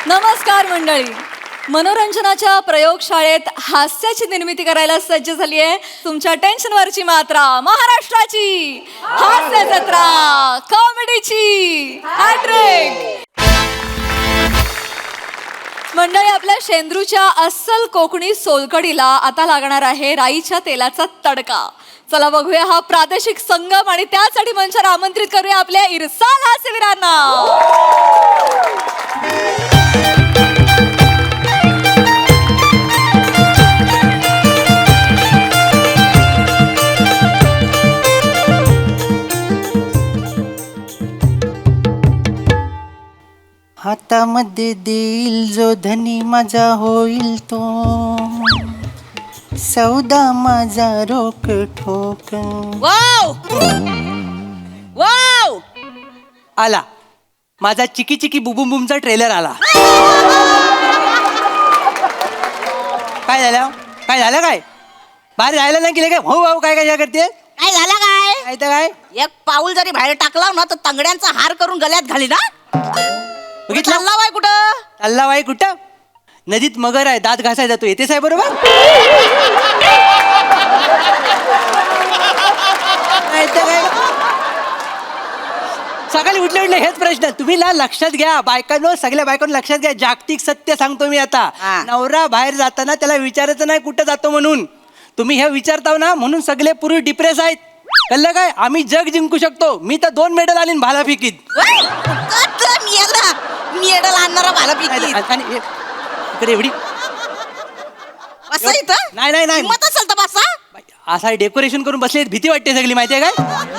नमस्कार मंडळी. मनोरंजनाच्या प्रयोगशाळेत हास्याची निर्मिती करायला सज्ज झाली आहे तुमच्या टेन्शनवरची मात्रा महाराष्ट्राची हास्य जत्रा कॉमेडीची हॅट्रिक. मंडळी, आपल्या शेंद्रूच्या अस्सल कोकणी सोलकडीला आता लागणार आहे राईच्या तेलाचा तडका. चला बघूया हा प्रादेशिक संगम आणि त्यासाठी मंचावर आमंत्रित करूया आपल्या इरसाल हास्यवीरांना. हातामध्ये देईल जो धनी माझा होईल तो, सौदा माझा रोक ठोक. वाव वाव आला माझा चिकी चिकी बुबुम बुमचा ट्रेलर आला. काय झालं काय बाहेर जायला नाही गेले काय? भाऊ भाऊ काय काय करते? काय झालं काय? काय तर काय एक पाऊल जरी बाहेर टाकला ना तर तंगड्यांचा हार करून गळ्यात घाली ना. बघितलं? चालला बाय कुठं? चालला बाई कुठं? नदीत मगर आहे, दात घासाय जातो. येतेच आहे बरोबर. नाही तर काय? सकाळी उठले हेच प्रश्न तुम्ही लक्षात घ्या बायकांनो, सगळ्या बायकांना लक्षात घ्या. जागतिक सत्य सांगतो मी आता. नवरा बाहेर जाताना त्याला विचारायचं नाही कुठं जातो म्हणून. तुम्ही हे विचारताव ना म्हणून सगळे पुरुष डिप्रेस आहेत. कळलं काय? आम्ही जग जिंकू शकतो. मी तर 2 मेडल आणीन भालाफेकीत. मेडल आणणारा भाला पिकी आणि इकडे एवढी असं इथं नाही मत असेल तर बसा. असा डेकोरेशन करून बसले, भीती वाटते सगळी. माहितीये काय?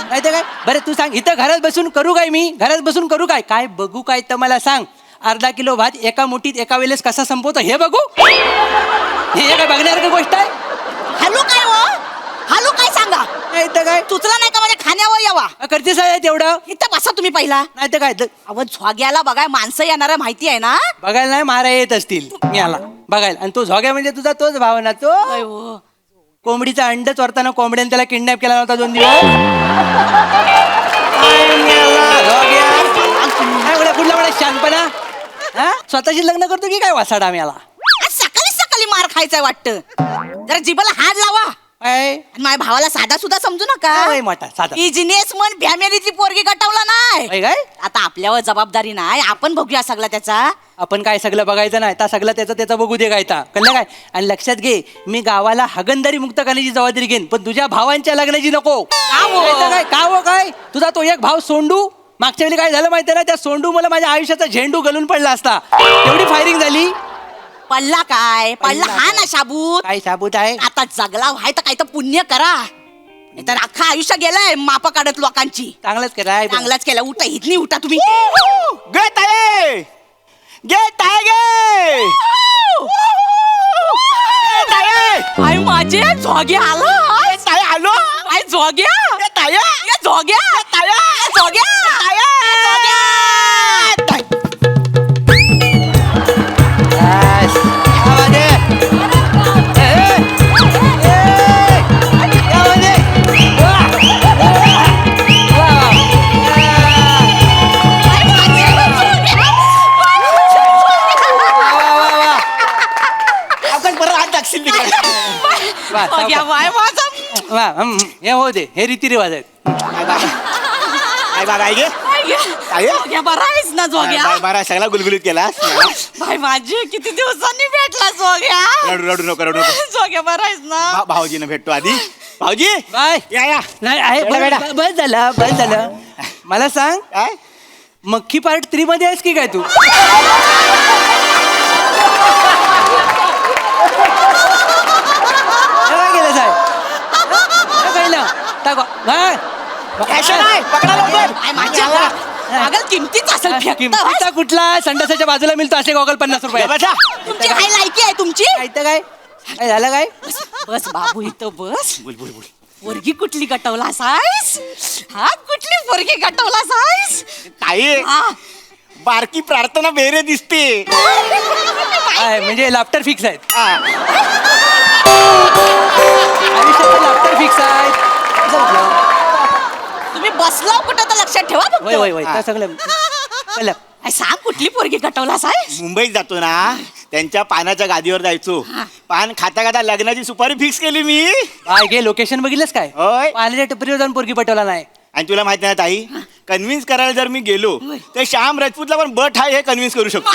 माहितीये काय? बरं तू सांग, इथं घरात बसून करू काय? मी घरात बसून करू काय? काय बघू काय तर मला सांग. अर्धा किलो भात एका मुठीत एका वेळेस कसा संपवतो हे बघू. हे काय बघण्यासारखी गोष्ट आहे? हॅलो काय हो? हॅलो काय सांगा? नाही तर काय? तुचला नाही का माझ्या खाण्यावर यावा? करतेस आहे तेवढं? इथं बसा तुम्ही पहिला. नाही तर काय? अव झोग्याला बघाय माणसं येणार माहिती आहे ना. बघायला नाही मारा येत असतील मी आला बघायला. आणि तो झोग्या म्हणजे तुझा तोच भाव ना तो. कोंबडीचा अंड चोरताना कोंबड्याने त्याला किडनॅप केला नव्हता 2 दिवस. कुठला शानपणा. हा स्वतःशी लग्न करतो की काय वासाडा आम्ही आला. सकाळी सकाळी मार खायचंय वाटतं. जरा जिबाला हात लावा. काय माझ्या भावाला साधा सुद्धा समजू नका. मोठा साधा बिझनेस मन भ्यामेरीतली पोरगी गटवला नाही. काय? आता आपल्यावर जबाबदारी नाही. आपण बघूया सगळं त्याचा. आपण काय सगळं बघायचं नाही ता सगळं त्याचं बघू दे. काय ता कळलं काय? आणि लक्षात घे, मी गावाला हागणदारी मुक्त करण्याची जबाबदारी घेईन, पण तुझ्या भावांच्या लग्नाची नको. काय का हो काय? तुझा तो एक भाव सोंडू, मागच्या वेळी काय झालं माहिती ना? त्या सोंडू मला माझ्या आयुष्याचा झेंडू गलून पडला असता. एवढी फायरिंग झाली. पडला काय? पडला हा ना शाबूत. काय साबूत आहे? आता जगला व्हाय तर काय तर पुण्य करा. तर अख्खा आयुष्य गेलाय मापा काढत लोकांची. चांगलंच कराय. चांगलाच केला. उठा इथनी उठा तुम्ही. गेट आहे आई माझे झोग्या आला. आलो आई झोग्या झोग्या हे हो दे, हे रीतिरिवाज आहेत. ना जोग्या सगळा गुलगुलीत केला. भाई माझी किती दिवसांनी भेटला जोग्या. रडू नको जोग्या बरायस ना. भाऊजीने भेटतो आधी. भाऊजी बाय. या नाही आहे बस झालं. मला सांग, काय मक्खी पार्ट 3 मध्ये आहेस की काय तू? काय केलं साहेब? किमतीच असेल. किमतीचा कुठला? संडासाच्या बाजूला मिळतो असे गॉगल 50 रुपये. तुमची काय लायकी आहे तुमची? काय काय काय झालं काय? बस बाबू इथं बस. बोल पोरगी कुठली गटवला सायस? हा कुठली पोरगी गटवला सायस? ताई बारकी प्रार्थना बेरे दिसते. म्हणजे लाफ्टर फिक्स आहेत. आयुष्यात लाफ्टर फिक्स आहेत. तुम्ही बसला कुठं तर लक्षात ठेवा. वय वय वय सगळं सांग कुठली पोरगी कटवलास आहे मुंबईत जातो ना त्यांच्या पानाच्या गादीवर जायचो. पान खाता खाता लग्नाची सुपारी फिक्स केली मी. काय गे लोकेशन बघितलंस काय होय. पाण्याच्या टपरीवर जाऊन पोरगी पटवला नाही. आणि तुला माहिती नाही ताई, कन्व्हिन्स करायला जर मी गेलो तर श्याम राजपूतला पण बट आहे हे कन्व्हिन्स करू शकतो.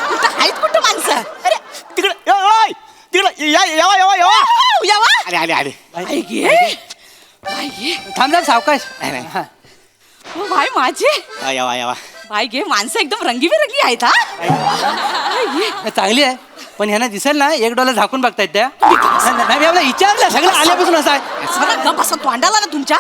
कुठं आहेत कुठं माणसं अरे तिकडे तिकडे येवा येवा येवा. यावा अरे आले आले. थांब थांब सावकाश. हा. भाई माझे येवा येवा. भाई घे माणसं एकदम रंगीबेरंगी आहेत हा चांगली आहे पण ह्यांना दिसेल ना $1 झाकून बघतायत त्या. नाही मी आपला विचारलं सगळं आल्यापासून असं आहे. सगळं गप्प असं तोंडाला ना तुमच्या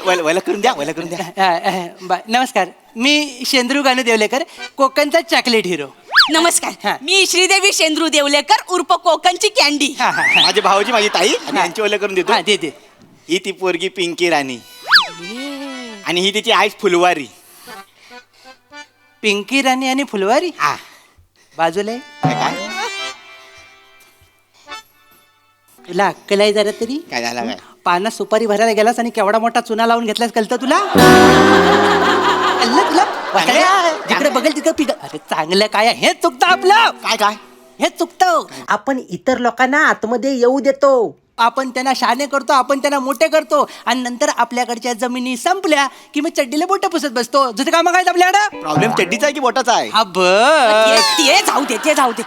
वला करून द्या वला करून द्या. नमस्कार, मी शेंद्रू गाणू देवलेकर, कोकणचा चॉकलेट हिरो. नमस्कार हा. मी श्रीदेवी शेंद्रू देवलेकर उर्फ कोकणची कॅन्डी हा हा हा. माझे भाऊजी माझी ताई आणि यांची वला करून देतो. हा दे दे. ही ती पोरगी पिंकी राणी आणि ही तिची आईस फुलवारी. पिंकी राणी आणि फुलवारी हा बाजूला आहे. काय तुला अक्कल आहे जरा तरी? काय झालं काय? पानात सुपारी भरायला गेलास आणि केवढा मोठा चुना लावून घेतलास कळतं तुला? कळलं तुला? जिकडे बघेल तिकडे पिक. अरे चांगलं काय आहे? हेच चुकतं आपलं. काय काय हेच चुकतं. आपण इतर लोकांना आतमध्ये येऊ देतो, आपण त्यांना शहाणे करतो, आपण त्यांना मोठे करतो आणि नंतर आपल्याकडच्या जमिनी संपल्या की मी चड्डीला बोट पुसत बसतो. जसं काम काय आपल्याकडं प्रॉब्लेम चड्डीचा आहे की बोटाचा आहे? हा बघ. ते जाऊ दे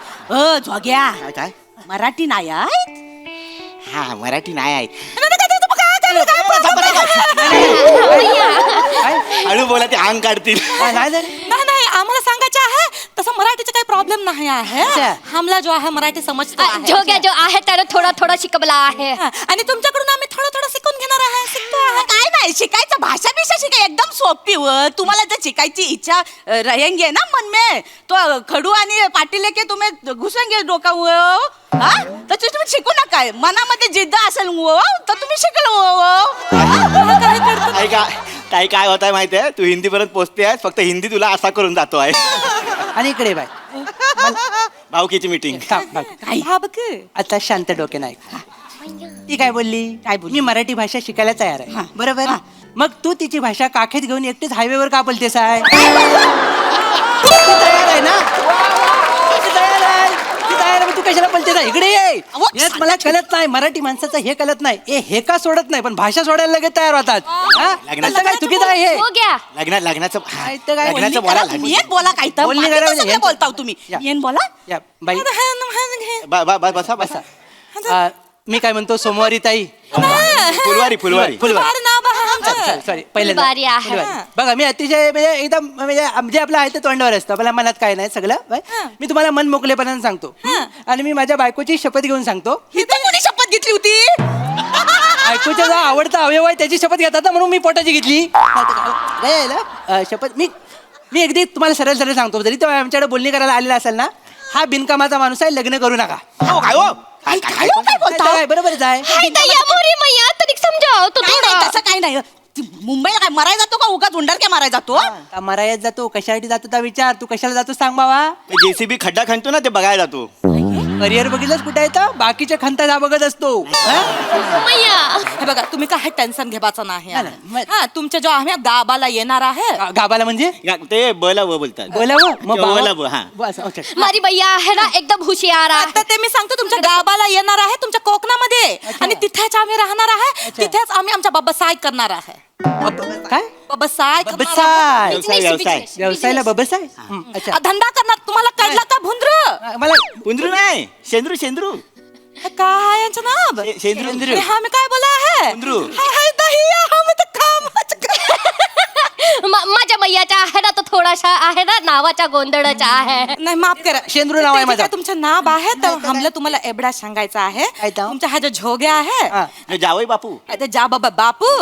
झोग्या काय काय? मराठी नाही आहेत हा मराठी नाही आहे. हळू बोला ते अंग काढतील. काय झालं? नाही आम्हाला सांगायचं आहे तसं मराठीचा काही प्रॉब्लेम नाही आहे. अच्छा. हमला जो आहे मराठी समजतो आहे. जोग्या जो आहे त्याला थोडा थोडा शिकवला आहे. हा, आणि तुमच्याकडून आम्ही थोडं थोडं शिकून घेणार आहे शिकतो आहे. काय नाही शिकायचं भाषा बिषा शिकाय एकदम सोपी तुम्हाला जर शिकायची इच्छा रहेंगे ना मन में तो खडू आणि पाटील के तुम्ही घुसेंगे डोका हा तर तुम्ही शिकू नका मनामध्ये जिद्द असेल तर तुम्ही शिकलो ऐका ताई काय होत आहे माहिती आहे? तू हिंदी परत पोचते आहेस, फक्त हिंदी तुला असा करून जातो आहे. आणि इकडे बाय भाऊकीची मीटिंग. हा बघ आता शांत डोके नाही. ती काय बोलली? मी मराठी भाषा शिकायला तयार आहे, बरोबर? मग तू तिची भाषा काखेत घेऊन एकटीच हायवेवर का बोलतेस आहे? तू तयार आहे ना? ती तयार आहे. ती तयार आहे, मग तू कशाला बोलतेस आहे? इकडे ये. हेच मला कळत नाही, मराठी माणसाचं हे कळत नाही. हे का सोडत नाही पण भाषा सोडायला लगेच तयार होतात. हा? लग्नाचं काय चुकीचं आहे हे? हो गया. लग्नाचं काय तर काय लग्नाचं बोला येन बोला काय तर बोलणी बाकीचं करा सगळं म्हणजे. बोलताव तुम्ही या. येन बोला या बाई बसा बसा. मी काय म्हणतो, सोमवारी ताई. फुलवारी फुलवारी. अरे नाव आहे आमचं. सॉरी पहिले फुलवारी आहे. बघा मी अतिशय म्हणजे एकदम म्हणजे आपलं आहे ते तोंडावर असतं, आपल्या मनात काय नाही सगळं बाय. मी तुम्हाला मन मोकळेपणाने सांगतो आणि मी माझ्या बायकोची शपथ घेऊन सांगतो. इथं कोणी शपथ घेतली होती बायकोचा जो आवडता अवयव आहे त्याची शपथ घेतात ना, म्हणून मी पोटाची घेतली. काय झालं? शपथ मी अगदी तुम्हाला सरळ सरळ सांगतो, जरी तो आमच्याकडे बोलणी करायला आलेला असेल ना, हा बिनकामाचा माणूस आहे, लग्न करू नका. हो काय हो? काय बरोबरच आहे. समजाव तो नाही, नाही, तसं काही नाही ती मुंबईला काय मरायला जातो का उगाच उंडरक्या मारायला जातो का मरायात जातो, कशासाठी जातो त्या विचार. तू कशाला जातो सांग बाबा. जेसीबी खड्डा खणतो ना ते बघायला जातो. करिअर बघितलंच कुठे येतं, बाकीच्या खंता जा बघत असतो. हे बघा तुम्ही काय टेन्शन घेवायचं नाही नाही, नाही. हा तुमच्या जो आम्ही गावाला येणार आहे गाबाला म्हणजे ते बला बोलतात. बोलावं मग बोला बाबा- हा. बस, okay. मारी भैया आहे ना एकदम हुशियार आहे. आता ते मी सांगतो तुमच्या गावाला येणार आहे तुमच्या कोकणामध्ये आणि तिथेच आम्ही राहणार आहे. तिथेच आम्ही आमच्या बाबासाय करणार आहे. काय बाबासाय करणार आहे. बबसाय व्यवसाय व्यवसाय. व्यवसायाला बबसाय. अच्छा धंदा करणार तुम्हाला कळला का भुंद्र मला कुंद्रू नाही शेंद्रू शेंद्रू काय यांचं नाव शेंद्रू अरे हा मी काय बोला आहे भुंद्रू. हाय दहिया हम तर कामच माझ्या मैयाचा आहे ना तो थोडासा आहे ना नावाचा गोंधळच आहे. नाही माफ करा शेंद्रू नाव आहे ते जे माझं. काय तुमचं नाव आहे तर हमला तुम्हाला एवढा सांगायचं आहे काय तो? तुमचा हा जो झोग्या आहे हा. जावई बापू. आता जा बाबा बापू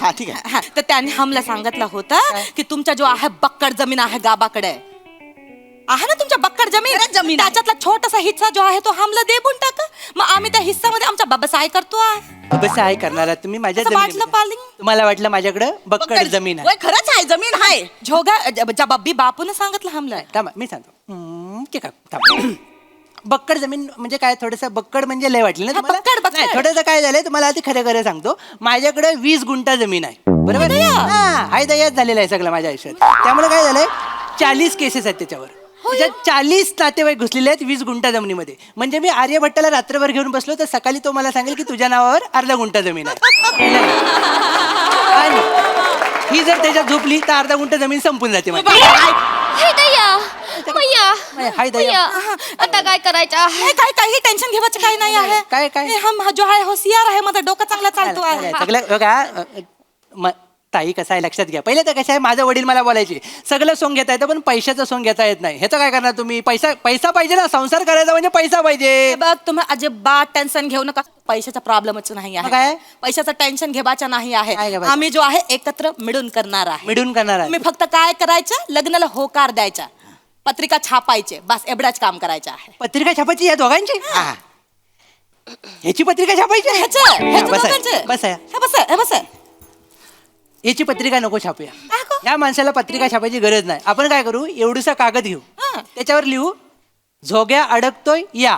हा ठीक आहे. हा, तर त्यांनी हमला सांगितलं होतं की तुमचा जो आहे बक्कड जमीन आहे गावाकडे आहे ना तुमच्या बक्कड जमीन त्याच्यातला छोटासा हिस्सा जो आहे तो हमला देऊन टाका मग आम्ही त्या हिस्सामध्ये आमचा बाबासाय करतो आहे. बबसाय करणारा तुम्ही माझ्या असं वाटलं जमिनीमध्ये. पालिंग? तुम्हाला वाटलं माझ्याकडे बक्कड जमीन आहे. होय, खरंच आहे जमीन आहे झोगा जा बब्बी बापून सांगितलं हमला थांबा मी सांगतो ठीक आहे थांबा. बक्कड जमीन म्हणजे काय थोडंसं बक्कड म्हणजे लय वाटली ना तुम्हाला? बक्कड. नाही, थोडंसं काय झालंय तुम्हाला आधी खरं खरं सांगतो. माझ्याकडे 20 गुंठा जमीन आहे, बरोबर? हाय दयाच झालेला आहे सगळं माझ्या आयुष्यात. त्यामुळे काय झालंय 40 केसेस आहेत त्याच्यावर. त्याच्यात 40 नातेवाईक घुसलेले आहेत 20 गुंठा जमिनीमध्ये. म्हणजे मी आर्यभट्टाला रात्रभर घेऊन बसलो तर सकाळी तो मला सांगेल की तुझ्या नावावर अर्धा गुंठा जमीन आहे. आणि ही जर त्याच्यात झोपली तर अर्धा गुंठा जमीन संपून जाते माझी. हाय दया मैया हाय दया. मैया, आता काय करायचं आहे? काय काही टेन्शन घेवायचं काही नाही आहे. काय? हे हम जो आहे होशियार आहे, माझा डोकं चांगला चालतो आहे. सगळं बघा, ताई कसं आहे लक्षात घ्या. पहिले तर कसं आहे, माझं वडील मला बोलायचे सगळं सोंग घेता येतं पण पैशाचं सोंग घेता येत नाही. ह्याचं काय करणार तुम्ही? पैसा पाहिजे ना, संसार करायचा म्हणजे पैसा पाहिजे. हे बघ, तुम्ही अजिबात टेन्शन घेऊ नका. पैशाचा प्रॉब्लेमच नाही मग काय? आहे. पैशाचं टेन्शन घेवायचं नाही आहे. काय घेवायचं? आम्ही जो आहे एकत्र मिळून करणार आहे. मिळून करणार आहे. तुम्ही फक्त काय करायचं, लग्नाला होकार द्यायचा, पत्रिका छापायचे, बस एवढाच काम करायचं आहे. पत्रिका छापायची या दोघांची? ह्याची पत्रिका छापायची? बस आहे. बस याची पत्रिका नको छापूया. या माणसाला पत्रिका छापायची गरज नाही. आपण काय करू, एवढूसा कागद घेऊ, त्याच्यावर लिहू झोग्या अडकतोय या.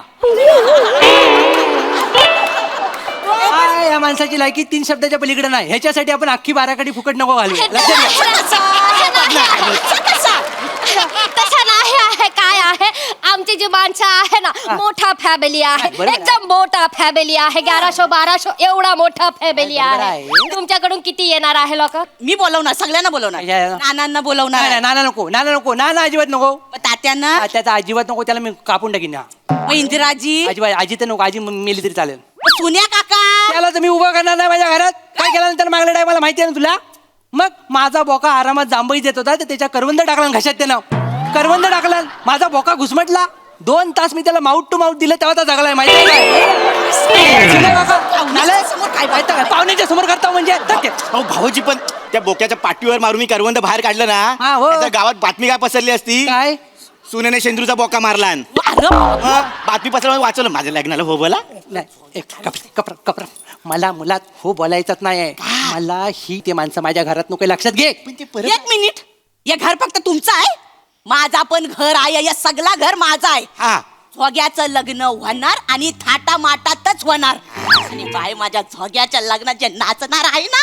या माणसाची लायकी 3 शब्दाच्या पलीकडे नाही. ह्याच्यासाठी आपण अख्खी 12 कडी फुकट नको घालू. तसं नाही आहे. काय आहे, आमची जी माणसं आहे ना, मोठा फॅमिली आहे, बरोबर आहे. एकदम मोठा फॅमिली आहे. 1100-1200 एवढा मोठा फॅमिली बरोबर आहे. आहे. तुमच्याकडून किती येणार आहे लोक? मी बोलवणार, सगळ्यांना बोलवणार, या. नानांना बोलवणार, नाना नको, नाना अजिबात नको. तात्यांना, त्याचा अजिबात नको, त्याला मी कापून टाकीन. मग इंदिराजी, अजिबात आजी तर नको, आजी मेली तरी चालेल. सुन्या काका. त्याला तर मी उभा करणार नाही माझ्या घरात. काय केल्यानंतर मागल्या टायमाला माहिती आहे ना तुला? मग माझा बोका आरामात जांभई देत होता तर त्याच्या करवंद टाकला घशात. त्यानं करवंद टाकला, माझा बोका घुसमटला. 2 तास मी त्याला माउट टू माउट दिलं तेव्हा तो जगलाय. माहिती आहे काय? पाहुण्याच्या समोर करता म्हणजे अहो भाऊजी, पण त्या बोक्याच्या पाठीवर मारून मी करवंद बाहेर काढलं हा, ना, हो. तर गावात बातमी काय पसरली असती? काय सुनेने शेंद्रूचा बोका मारला. बातमी पसरवून वाचवलं. माझ्या लग्नाला हो बोला. नाही, कपरा मला मुलात हो बोलायचंच नाही आहे. मला ही ते माणसं माझ्या घरात नको, लक्षात घे. एक मिनिट, हे घर फक्त तुमचं आहे? माझा पण घर आहे, या सगळा घर माझा आहे. हा, झोग्याचं लग्न होणार आणि थाटामाटातच होणार. आणि बाय माझ्या झोग्याच्या लग्नाचे नाचणार आहे ना.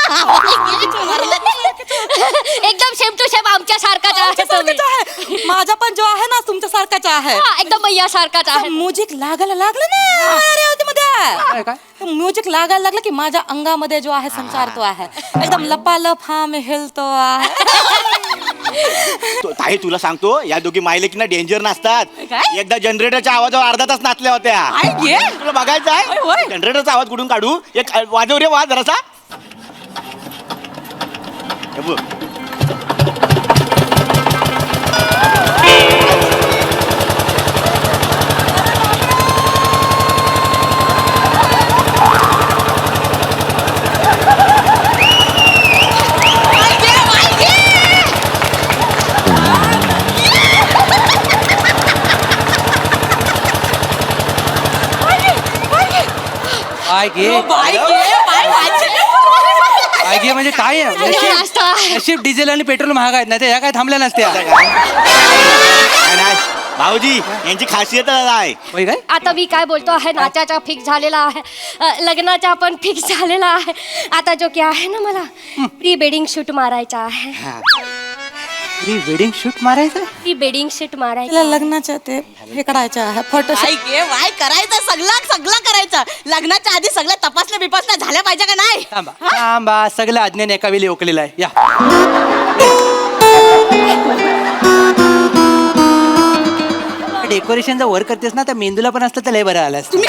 एकदम सेम टू सेम आमच्या सारखाच आहे तुम्ही. माझा पण जो आहे ना तुमच्या सारखाच आहे. हा, एकदम मैया सारखाच आहे. म्युझिक लागायला लागलं ना काय? म्युझिक लागायला लागलं की माझ्या अंगामध्ये जो आहे संचार तो आहे एकदम लपालप. हा मी हिलतो आहे. ताई तुला सांगतो, या दोघी मायलेकीना डेंजर नसतात. काय? एकदा जनरेटरच्या आवाजावर अर्धा तास नाचल्या होत्या. काय घे? तुला बघायचं होय, आहे? होय. जनरेटरचा आवाज कुठून काढू? एक वाजव रे, वाज जरासा. हे बघ. काय घे काय घे म्हणजे काय आहे? नशीब डिझेल आणि पेट्रोल महाग आहेत, नाही तर ह्या काय थांबल्या नसत्या. नाही, भाऊजी यांची खासियत आहे. होय काय? आता मी काय बोलतो आहे, नाचाचा फिक्स झालेला आहे, लग्नाचा पण फिक्स झालेला आहे. आता जो की आहे ना, मला प्री वेडिंग शूट मारायचा आहे. प्री वेडिंग शूट मारायचं? प्री वेडिंग शूट मारायचं. तिला लग्नाचं ते हे करायचं आहे, फोटो. काय घे, वाय करायचं, सगळं करायचं. लग्नाच्या आधी सगळ्या तपासण्या बिपासण्या झाल्या पाहिजे का नाही? थांबा, सगळं अज्ञान एका वेळी ओकलेलं आहे. या डेकोरेशनचा वर्क करतेस ना, तर मेंदूला पण असतं तर लय बरं आलं असतं.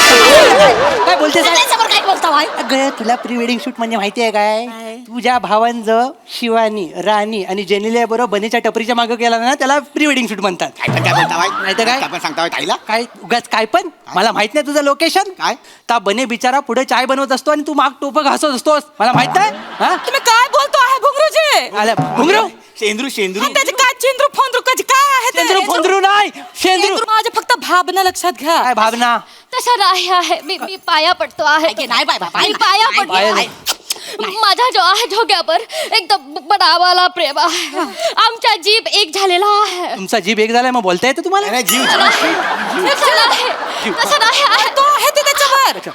काय बोलतेस? सगळ्यांसमोर काय बोलता वाय? अगं तुला प्री वेडिंग शूट म्हणजे माहिती आहे काय? तुझ्या भावांचं शिवानी, राणी आणि जेनिलिया बरोबर बनीच्या टपरीच्या मागं केला ना, त्याला प्री वेडिंग शूट म्हणतात. काय बोलता बाई? नाही तर काय? आपण सांगता ताईला काय उगाच काय पण? मला माहित नाही तुझं लोकेशन काय? ता बने बिचारा पुढे चाय बनवत असतो आणि तू माग टोपं घासत असतोस. मला माहित नाही. हा तुम्ही काय बोलतो आहे भुंगरूजी? आल्या घुंगरू. शेंद्रू त्याचे काय चेंद्रू फोंद्रू कधी काय आहे ते? शेंद्रू फोंद्रू नाही, शेंद्रू. माझ्या फक्त भावना लक्षात घ्या. काय भावना? तसं नाही आहे. मी पाया पडतो आहे. काय घे, नाही बाय बाय, मी पाया नाही, पडतो पाया आहे. माझा जो आहे झोग्यावर एकदम बडावाला प्रेम आहे. आमचा जीभ एक झालेला आहे. तुमचा जीभ एक झालाय, मग बोलता येतं तुम्हाला? नाही, जीव तसं नाही. तसं नाही आहे. तो आहे ते त्याच्यावर.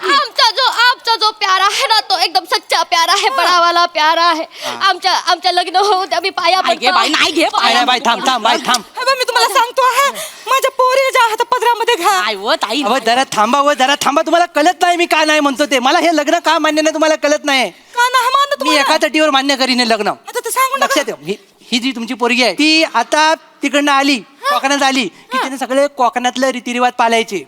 आमचा जो प्यार आहे ना तो एकदम सच्चा प्यार आहे, बडावाला प्यार आहे. आमच्या लग्न होऊ द्या, मी पाया नाही घे बाई, नाही घे बाय पाया. बाय, थांब थांब बाय थांब. हे बघ, मी तुम्हाला सांगतो आहे, माझ्या पोरी ज्या आहेत पदरामध्ये घ्या. काय व ताई अहो जरा थांबा, व जरा थांबा. तुम्हाला कळत नाही मी का नाही म्हणतो ते. मला हे लग्न का मान्य नाही तुम्हाला कळत नाही. का नाही मानत मी तुम्हाला? एका तटीवर मान्य करीन हे लग्न. आता ते सांगू नका. लक्षात ठेव, ही जी तुमची पोरगी आहे ती आता तिकडनं आली, कोकणात आली की तिने सगळे कोकणातलं रीतिरिवाज पाळायचे.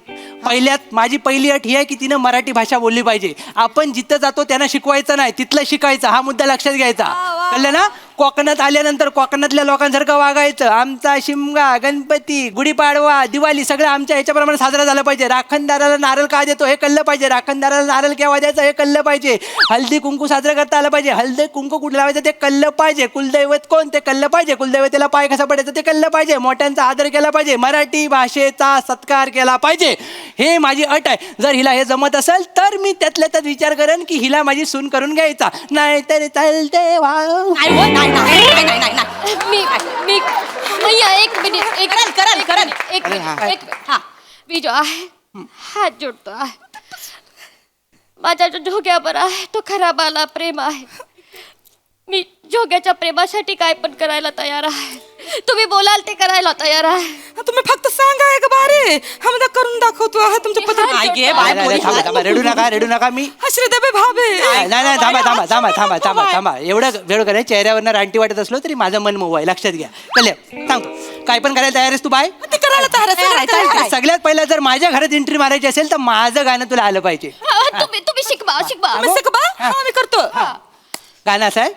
पहिल्यात माझी पहिली अट ही आहे की तिनं मराठी भाषा बोलली पाहिजे. आपण जिथं जातो त्यांना शिकवायचं नाही, तिथलं शिकायचं. हा मुद्दा लक्षात घ्यायचा. कळलं ना? कोकणात आल्यानंतर कोकणातल्या लोकांसारखं वागायचं. आमचा शिमगा, गणपती, गुढीपाडवा, दिवाळी सगळं आमच्या ह्याच्याप्रमाणे साजरा झाला पाहिजे. राखणदाराला नारळ का देतो हे कळलं पाहिजे. राखणदाराला नारळ केव्हा द्यायचं हे कळलं पाहिजे. हळदी कुंकू साजरा करता आलं पाहिजे. हळदी कुंकू कुठं लावायचं ते कळलं पाहिजे. कुलदैवत कोण ते कळलं पाहिजे. कुलदैवतेला पाय कसा पडायचं ते कळलं पाहिजे. मोठ्यांचा आदर केला पाहिजे. मराठी भाषेचा सत्कार केला पाहिजे. हे माझी अट आहे. जर हिला हे जमत असेल तर मी त्यातल्या त्यात विचार करेन की हिला माझी सून करून घ्यायचा. नाही तर चालते वाव. नाही व, नाही नाही नाही नाही नाही. मी भैया एक मिनिट करेल. एक मिनिट हा. मी जो आहे हात जोडतो आहे. माझा जो झोग्यावर आहे तो खराबाला प्रेम आहे. मी झोग्याच्या प्रेमासाठी काय पण करायला तयार आहे. तुम्ही बोलाल ते करायला तयार आहे. तुम्ही फक्त सांगा एक बारे, आम्ही करून दाखवतो आहे तुमच्या पत्र. नाही घे बाय, नाही, नाही, थांबा थांबा, रडू नका रडू नका. मी श्रीदेवी भावे. नाही नाही, थांबा थांबा थांबा थांबा थांबा थांबा. एवढं वेळ करायचं चेहऱ्यावरनं रानटी वाटत असलो तरी माझं मन मोह आहे. लक्षात घ्या. कळलं? सांग काय पण करायला तयार आहेस तू बाय? ते करायला तयार आहे, सगळं तयार आहे. सगळ्यात पहिला जर माझ्या घरात एंट्री मारायची असेल तर माझं गाणं तुला आलं पाहिजे. तुम्ही शिकवा. आम्ही शिकवा? हा, आम्ही करतो. गाणं असं आहे.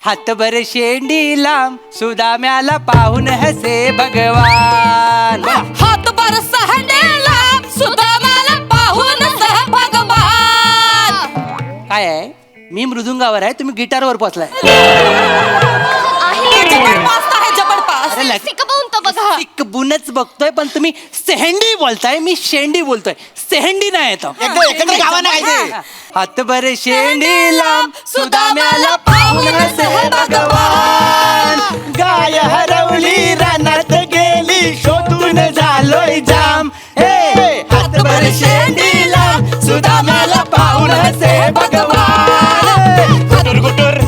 हातभर शेंडी लांब सुदाम्याला पाहून हसे भगवान. हात बरस हंडेला सुदामाला पाहून सह भगवान. काय आहे? मी मृदुंगावर आहे, तुम्ही गिटारवर पोचलाय. जबरदस्त आहे, जबरदस्त. अरे लग- शिकवून तर बघा. शिकबूनच बघतोय पण तुम्ही सेहंडी बोलताय, मी शेंडी बोलतोय. सेहंडी नाही येतो. एकत्र गावानं गायचंय. हातभर शेंडी लांब सुदाम्याला पाहून हसे भगवान. गाय हरवली रानात गेली शोधून झालोय जाम. हे हातभर शेंडी लांब सुदाम्याला पाहून हसे भगवान. गुटुर गुटुर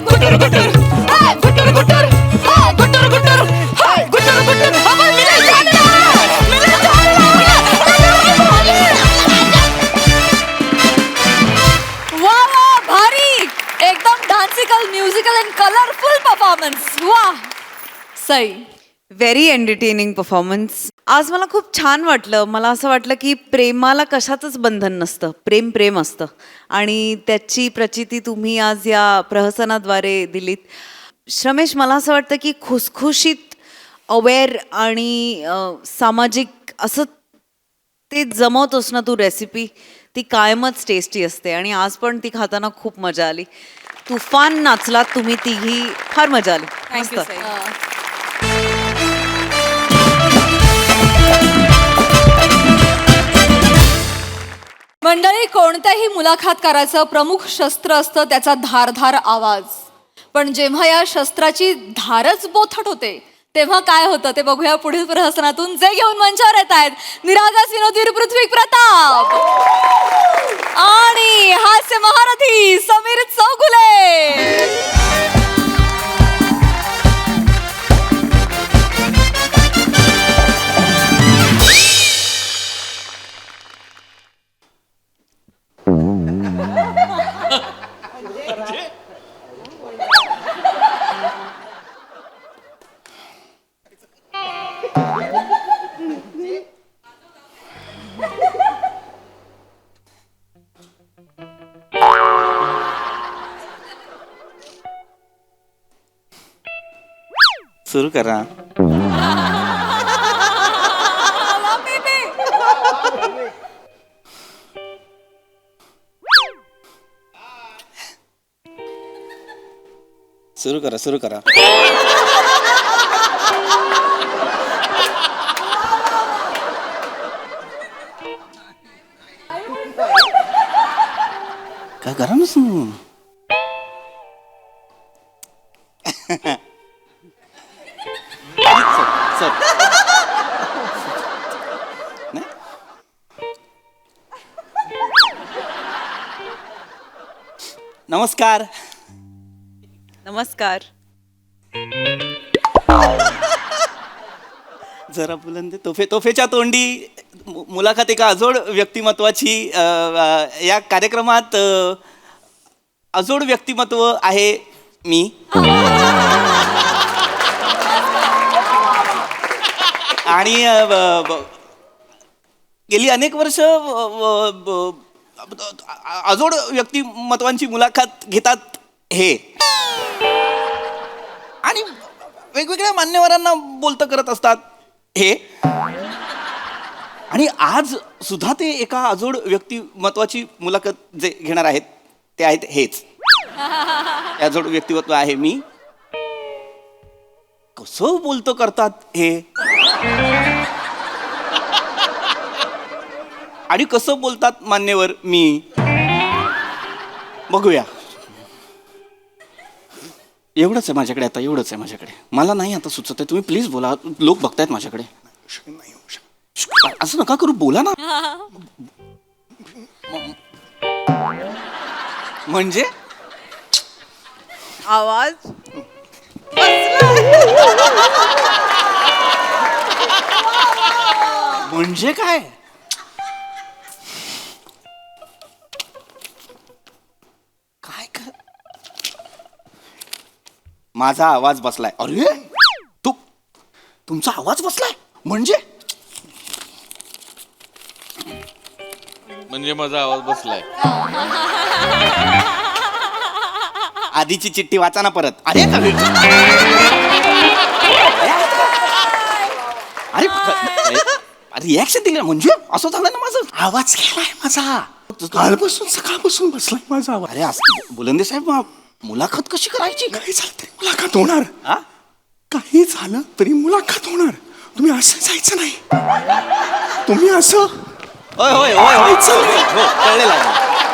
गुटुर गुटुर गुटुर गुटुर गुटुर गुटुर हाय गुटुर गुटुर. वा वा, भारी. एकदम डान्सिकल, म्युझिकल अँड कलरफुल परफॉर्मन्स. वा, सई. Very entertaining performance. आज मला खूप छान वाटलं. मला असं वाटलं की प्रेमाला कशातच बंधन नसतं. प्रेम प्रेम असतं आणि त्याची प्रचिती तुम्ही आज या प्रहसनाद्वारे दिलीत. श्रमेश, मला असं वाटतं की खुसखुशीत, अवेअर आणि सामाजिक असं ते जमवतोस ना तू रेसिपी, ती कायमच टेस्टी असते आणि आज पण ती खाताना खूप मजा आली. तुफान नाचलात तुम्ही तिघी, फार मजा आली. थँक्यू मस्त. मंडळी, कोणत्याही मुलाखतकाराचं प्रमुख शस्त्र असतं त्याचा धारधार आवाज. पण जेव्हा या शस्त्राची धारच बोथट होते तेव्हा काय होतं ते बघूया पुढील प्रहसनातून. जे घेऊन मंचावर येत आहेत निरागस विनोदवीर पृथ्वी प्रताप आणि हास्य महारथी समीर चौगुले. सुरू करा. सुरू करा. काय करा ना सर नाही? नमस्कार. नमस्कार. जरा बुलंद तोफेच्या तोंडी मुलाखत एका अजोड व्यक्तिमत्वाची या कार्यक्रमात अजोड व्यक्तिमत्व आहे मी. आणि गेली अनेक वर्ष अजोड व्यक्तिमत्वांची मुलाखत घेतात हे, आणि वेगवेगळ्या मान्यवरांना बोलतं करत असतात हे, आणि आज सुद्धा ते एका अजोड व्यक्तिमत्वाची मुलाखत जे घेणार आहेत ते आहेत हेच. ते अजोड व्यक्तिमत्व आहे मी. कसं बोलतं करतात हे, आणि कसं बोलतात मान्यवर मी, बघूया. एवढंच आहे माझ्याकडे आता, एवढंच आहे माझ्याकडे. मला नाही आता सुचत आहे, तुम्ही प्लीज बोला, लोक बघतायत माझ्याकडे. असं नका करू, बोला ना. म्हणजे आवाज म्हणजे काय? काय कर, माझा आवाज बसलाय. अरे तुमचा आवाज बसलाय म्हणजे म्हणजे माझा आवाज बसलाय. आधीची चिठ्ठी वाचा ना परत. अरे अरे रिॲक्शन दिलं म्हणजे असं झालं ना, माझं आवाज गेलाय माझा. कालपासून सकाळपासून बसलाय माझा आवाज. अरे असं बुलंदे साहेब, मुलाखत कशी करायची? काही झालं तरी मुलाखत होणार. हा? काही झालं तरी मुलाखत होणार. तुम्ही असं जायचं नाही. तुम्ही असं होय होय होय होय, हो कळलेलं आहे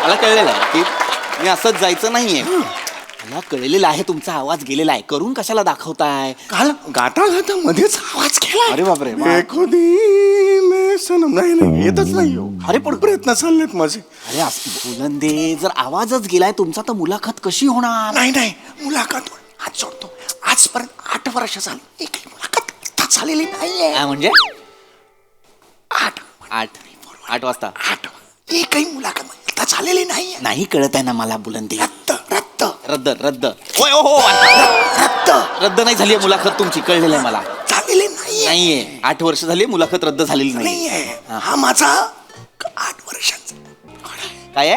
मला, कळलेलं आहे की मी असंच जायचं नाहीये. मला कळलेलं आहे तुमचा आवाज गेलेला आहे, करून कशाला दाखवताय? काल गाता गाता मध्येच आवाज केला. अरे बापरे. खुदी मे सनम. नाही नाही, येतच नाही हो. अरे पण प्रयत्न चाललेत माझे. अरे बुलंदे, जर आवाजच गेलाय तुमचा तर मुलाखत कशी होणार? नाही नाही, मुलाखत हात जोडतो. आजपर्यंत 8 वर्ष झाली एकही मुलाखत झालेली नाहीये. काय म्हणजे? 8 वाजता 8 एकही मुलाखत झालेली नाहीये. नाही कळत आहे ना मला बुलंदे. रद्द रद्द रद्द रद्द. होय हो रद्द रद्द नाही झाली मुलाखत तुमची, कळलेलं आहे मला. झालेली नाहीये. नाहीये, 8 वर्ष झाली मुलाखत रद्द झालेली नाहीये. नाहीये. हा माझा 8 वर्षांचा काय आहे?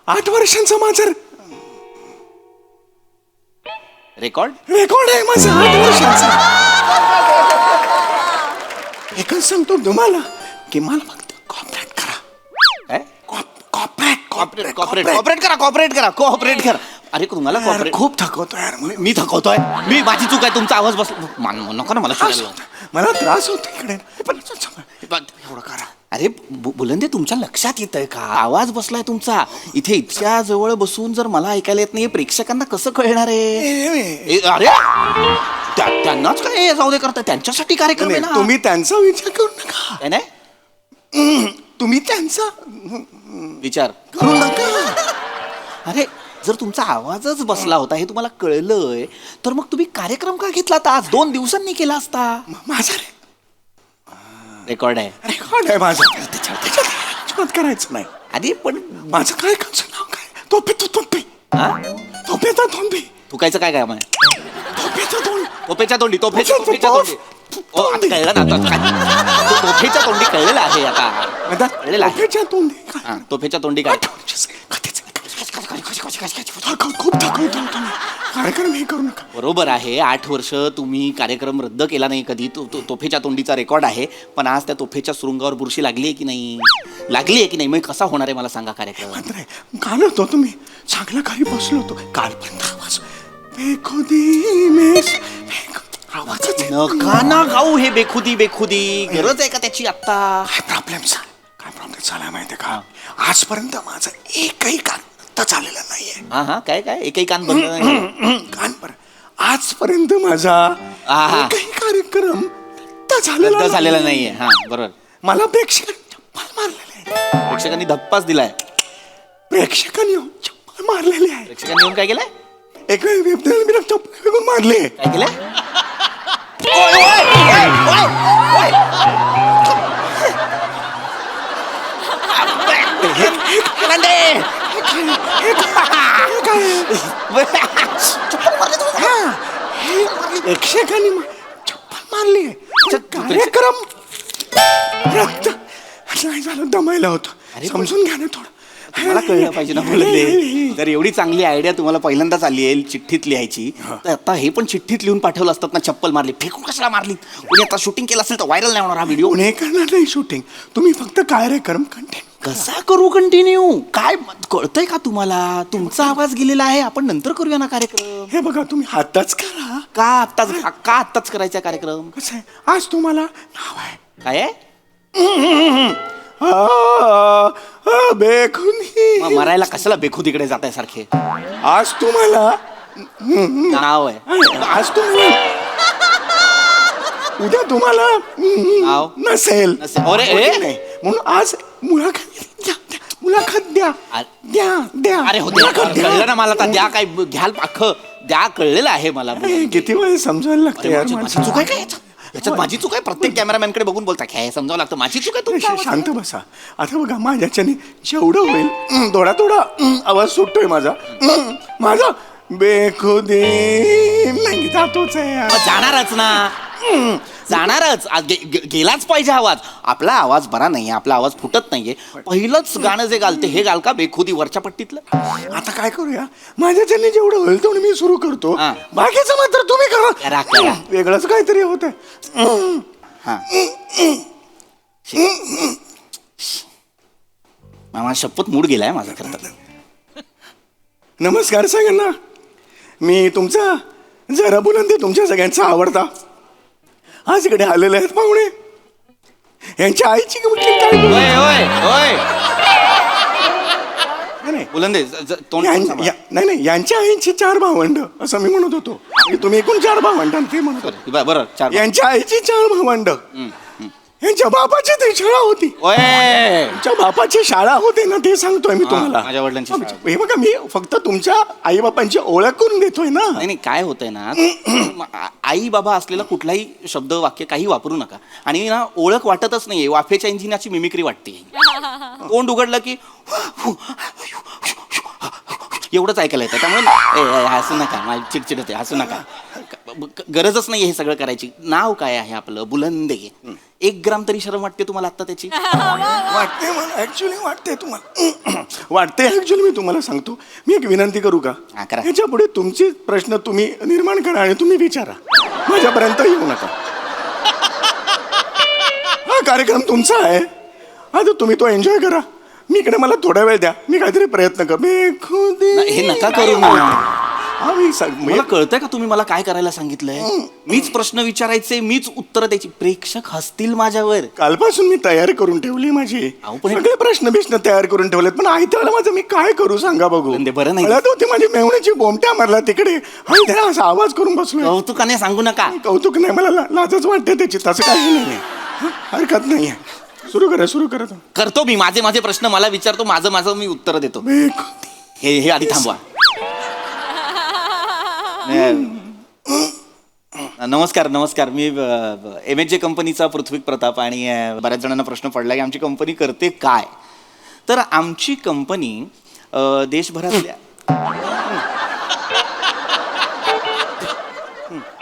8 वर्षांचा माझा रेकॉर्ड आहे माझा 8 वर्षांचा. एकच सांगतो तुम्हाला की मला फक्त कॉपरेट करा. काय? कॉपरेट कॉपरेट करा. अरे तुम्हाला कॉपरेट खूप थकवतो यार. मी थकवतोय. मी माझी चूक आहे, तुमचा आवाज बस नको ना मला शिकायला. मला त्रास होतो इकडे. पण एवढं करा. अरे बुलंदे, तुमच्या लक्षात येत आहे का आवाज बसलाय तुमचा? इथे इतक्या जवळ बसून जर मला ऐकायला येत नाही, प्रेक्षकांना कसं कळणार आहे? अरे त्यांनाच काय जाऊ दे करता, त्यांच्यासाठी कार्यक्रम आहे ना. तुम्ही त्यांचा विचार करू नका. काय नाही, तुम्ही त्यांचा विचार करू नका. अरे जर तुमचा आवाजच बसला होता हे तुम्हाला कळलंय, तर मग तुम्ही कार्यक्रम का घेतला? आज 2 दिवसांनी केला असता. माझा रेकॉर्ड आहे. रेकॉर्ड आहे माझा. त्याच्यात करायचं नाही. अरे पण माझं काय कामचं नाव काय? तोपे हा? थुकायचं काय काय म्हणे? तोफेच्या तोंडी तोफेच्या तोंडी. ओ, आता कळलं ना आता. तोफेच्या तोंडी कळलेलं आहे आता. कळलेलं आहे. हा, तोफेच्या तोंडी काय? खूप थकवतो कार्यक्रम हे करू नका. बरोबर आहे, 8 वर्ष तुम्ही कार्यक्रम रद्द केला नाही कधी. तोफेच्या तोंडीचा रेकॉर्ड आहे. पण आज त्या तोफेच्या सुरुंगावर बुरशी लागली आहे की नाही? लागली आहे की नाही? मग कसा होणार आहे मला सांगा कार्यक्रम? काल होतो तुम्ही चांगला घरी बसलो होतो. कालपर्यंत आवाज बेखुदी मेस आवाजच नका ना गाऊ हे बेखुदी. गरज आहे का त्याची आत्ता? काय प्रॉब्लेम झाला माहितीये का? आजपर्यंत माझा एकही कान तर झालेला नाहीये. हा काय एकही कान बंद नाही. कान पर आजपर्यंत माझा आहा. काही कार्यक्रम झालेला रद्द झालेला नाहीये. हा बरोबर. मला प्रेक्षकांनी चप्पल मारलेले आहे. प्रेक्षकांनी धप्पाच दिलाय. प्रेक्षकांनी चप्पल मारलेली आहे. प्रेक्षकांनी येऊन काय केलंय? एक वेळ चप्पल फेकून मारले. काय केलंय? प्रेक्षकांनी चप्पल मारली. कार्यक्रम रद्द नाही झालं. दमायला होतं. समजून घ्या ना थोडं. मला कळलं पाहिजे ना बोलले. जर एवढी चांगली आयडिया तुम्हाला पहिल्यांदाच आली आहे चिठ्ठीत लिहायची, तर आता हे पण चिठ्ठीत लिहून पाठवलं असतात ना. चप्पल मारली, फेकून कशाला मारली? कोणी आता शूटिंग केलं असेल तर व्हायरल नाही होणार हा व्हिडिओ. कोणी करणार नाही शूटिंग. तुम्ही फक्त कार्यक्रम कंटिन्यू. कसा करू कंटिन्यू? काय कळतंय का तुम्हाला? तुमचा आवाज गेलेला आहे. आपण नंतर करूया ना कार्यक्रम. हे बघा तुम्ही आताच करा. का आत्ताच करायचा कार्यक्रम? कसं आहे, आज तुम्हाला नाव आहे काय आहे? बेखुदी. मग मरायला कशाला बेखुदीकडे जात आहे सारखे? आज तुम्हाला नाव आहे. आज तुम्हाला उद्या तुम्हाला नाव नसेल. अरे ए? नाही म्हणून आज मुलाखत द्या. द्या अरे हो द्या, कळलं ना मला. आता द्या काय घ्याल अख्खं द्या कळलेलं आहे मला. किती वेळ समजायला लागतं यार माझी माणसाला. चूक आहे काय याच्यात? माझी चूक आहे? प्रत्येक कॅमेरामॅनकडे बघून बोलता काय समजावं लागतं? माझी चूक आहे तुमचा आवाज? शांत बसा. आता बघा माझ्याच्याने जेवढं होईल थोडा थोडा आवाज सुटतोय माझा बेखुदी नाही जातोच आहे यार. मग जाणारच ना. जाणारच. गेलाच पाहिजे आवाज. आपला आवाज बरा नाहीये. आपला आवाज फुटत नाहीये. पहिलंच गाणं जे घालते हे घाल का बेखुदी वरच्या पट्टीतलं? आता काय करूया, माझ्याच्याने जेवढं होईल तेवढं मी सुरू करतो. हा. बाकीचं मात्र तुम्ही करा. करा. वेगळंच काहीतरी होत हा मामा शपथ मूड गेलाय माझा खरं तर. नमस्कार सगळ्यांना. मी तुमचा जरा बुलंदी तुमच्या सगळ्यांचा आवडता. आज इकडे आलेले आहेत पाहुणे. यांच्या आईची कुठली काय बोलू? ओय ओय ओय नाही, बुलंदे तोंड सांभाळ. नाही यांच्या आईची 4 भावंड असं मी म्हणत होतो. तुम्ही एकूण 4 भावंड ते म्हणत होते. बरं 4. यांच्या आईची 4 भावंड. यांच्या बापाची ती शाळा होती. ओय यांच्या बापाची शाळा होती ना ते सांगतोय मी तुम्हाला. माझ्या वडिलांची शाळा. हे बघा मी फक्त तुमच्या आई बापांची ओळख करून देतोय ना. नाही काय होतंय ना, आई बाबा असलेला कुठलाही शब्द वाक्य काही वापरू नका. आणि ना ओळख वाटतच नाहीये. वाफेच्या इंजिनाची मिमिक्री वाटते. तोंड उघडलं की एवढंच ऐकायला येतं. त्यामुळे हसू नका. माझी चिडचिड होते. हसू नका. गरजच नाही हे सगळं करायची. नाव काय आहे आपलं? बुलंदे. 1 ग्राम तरी शरम वाटते तुम्हाला आता त्याची? वाटते मला ऍक्च्युली वाटते तुम्हाला. वाटते ऍक्च्युली. मी तुम्हाला सांगतो. मी एक विनंती करू का? हा, करा. याच्या पुढे तुमचे प्रश्न तुम्ही निर्माण करा आणि तुम्ही विचारा. माझ्यापर्यंत येऊ नका. हा कार्यक्रम तुमचा आहे. आता तुम्ही तो एन्जॉय करा. मी इकडे मला थोडा वेळ द्या. मी काहीतरी प्रयत्न कर. हे नका करू ना. मला कळतंय का तुम्ही मला काय करायला सांगितलंय? मीच प्रश्न विचारायचे, मीच उत्तर द्यायची. प्रेक्षक हसतील माझ्यावर. कालपासून मी तयारी करून ठेवली माझी. अहो, पण हे- सगळे प्रश्न तयार करून ठेवलेत. पण आई त्याला माझं मी काय करू सांगा बघू. बरं नाही. कळत होती माझी मेवण्याची बोमट्या मारला तिकडे. आणि त्याला असा आवाज करून बसलोय. कौतुकाने सांगू नका. कौतुक नाही मला लाजच वाटते त्याची. तसं काही नाही. हरकत नाहीये. सुरू करा. करतो मी. माझे प्रश्न मला विचारतो. माझं मी उत्तर देतो. हे आधी थांबवा. नमस्कार. मी MHJ कंपनीचा पृथ्वी प्रताप. आणि बऱ्याच जणांना प्रश्न पडला की आमची कंपनी करते काय. तर आमची कंपनी देशभरातल्या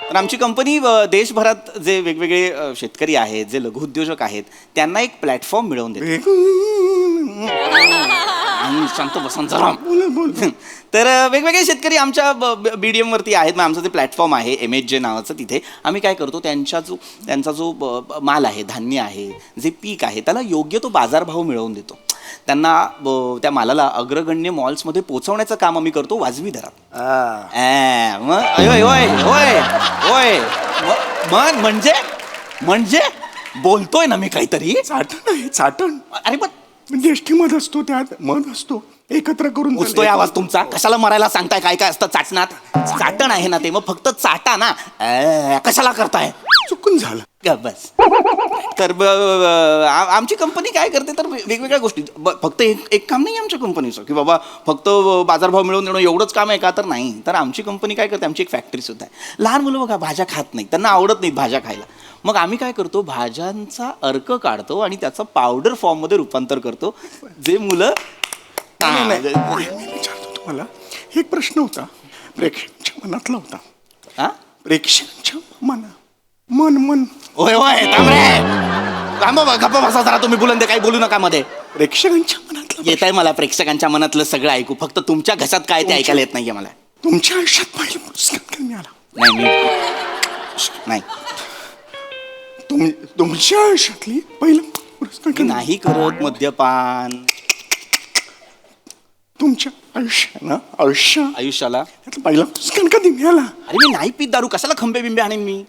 तर आमची कंपनी देशभरात जे वेगवेगळे शेतकरी आहेत, जे लघुउद्योजक आहेत, त्यांना एक प्लॅटफॉर्म मिळवून देते. शांत बसून जरा. तर वेगवेगळे शेतकरी आमच्या BDM वरती आहेत. मग आमचं ते प्लॅटफॉर्म आहे MHJ नावाचं. तिथे आम्ही काय करतो, त्यांचा जो माल आहे, धान्य आहे, जे पीक आहे, त्याला योग्य तो बाजारभाव मिळवून देतो. त्यांना त्या मालाला अग्रगण्य मॉल्समध्ये पोहोचवण्याचं काम आम्ही करतो वाजवी दरात. म्हणजे बोलतोय ना मी काहीतरी. चाटण. अरे पण ज्येष्ठी मध असतो, त्यात मध असतो, एकत्र करून उचतोय आवाज तुमचा. कशाला मरायला सांगताय? काय काय असतं चाटणात? चाटण आहे ना ते, मग फक्त चाटा ना. कशाला करताय? चुकून झालं. बस. तर आमची कंपनी काय करते तर वेगवेगळ्या गोष्टी, फक्त एक काम नाही आमच्या कंपनीचं की बाबा फक्त बाजारभाव मिळवून देणं एवढंच काम आहे का, तर नाही. तर आमची कंपनी काय करते, आमची एक फॅक्टरी सुद्धा आहे. लहान मुलं बघा भाज्या खात नाहीत, त्यांना आवडत नाही भाज्या खायला. मग आम्ही काय करतो, भाज्यांचा अर्क काढतो आणि त्याचं पावडर फॉर्ममध्ये रूपांतर करतो, जे मुलं मी विचारतो तुम्हाला एक प्रश्न होता, प्रेक्षकांच्या मनातला होता. हा? प्रेक्षकांच्या मन होय होय गप्प बसा जरा तुम्ही. बुलंद काही बोलू नका मध्ये. प्रेक्षकांच्या मनातलं येत आहे मला प्रेक्षकांच्या मनातलं सगळं ऐकू, फक्त तुमच्या घशात काय ते ऐकायला येत नाहीये मला. तुमच्या आयुष्यात पहिले पुरस्कार कधी मिळाला? नाही तुमच्या आयुष्यातली पहिला पुरस्कार मी कधी? नाही करत मद्यपान तुमच्या आयुष्याला. त्यातला पहिला पुरस्कार कधी मिळाला? अरे मी नाही पीत दारू, कशाला खंबे बिंबे आणेन मी.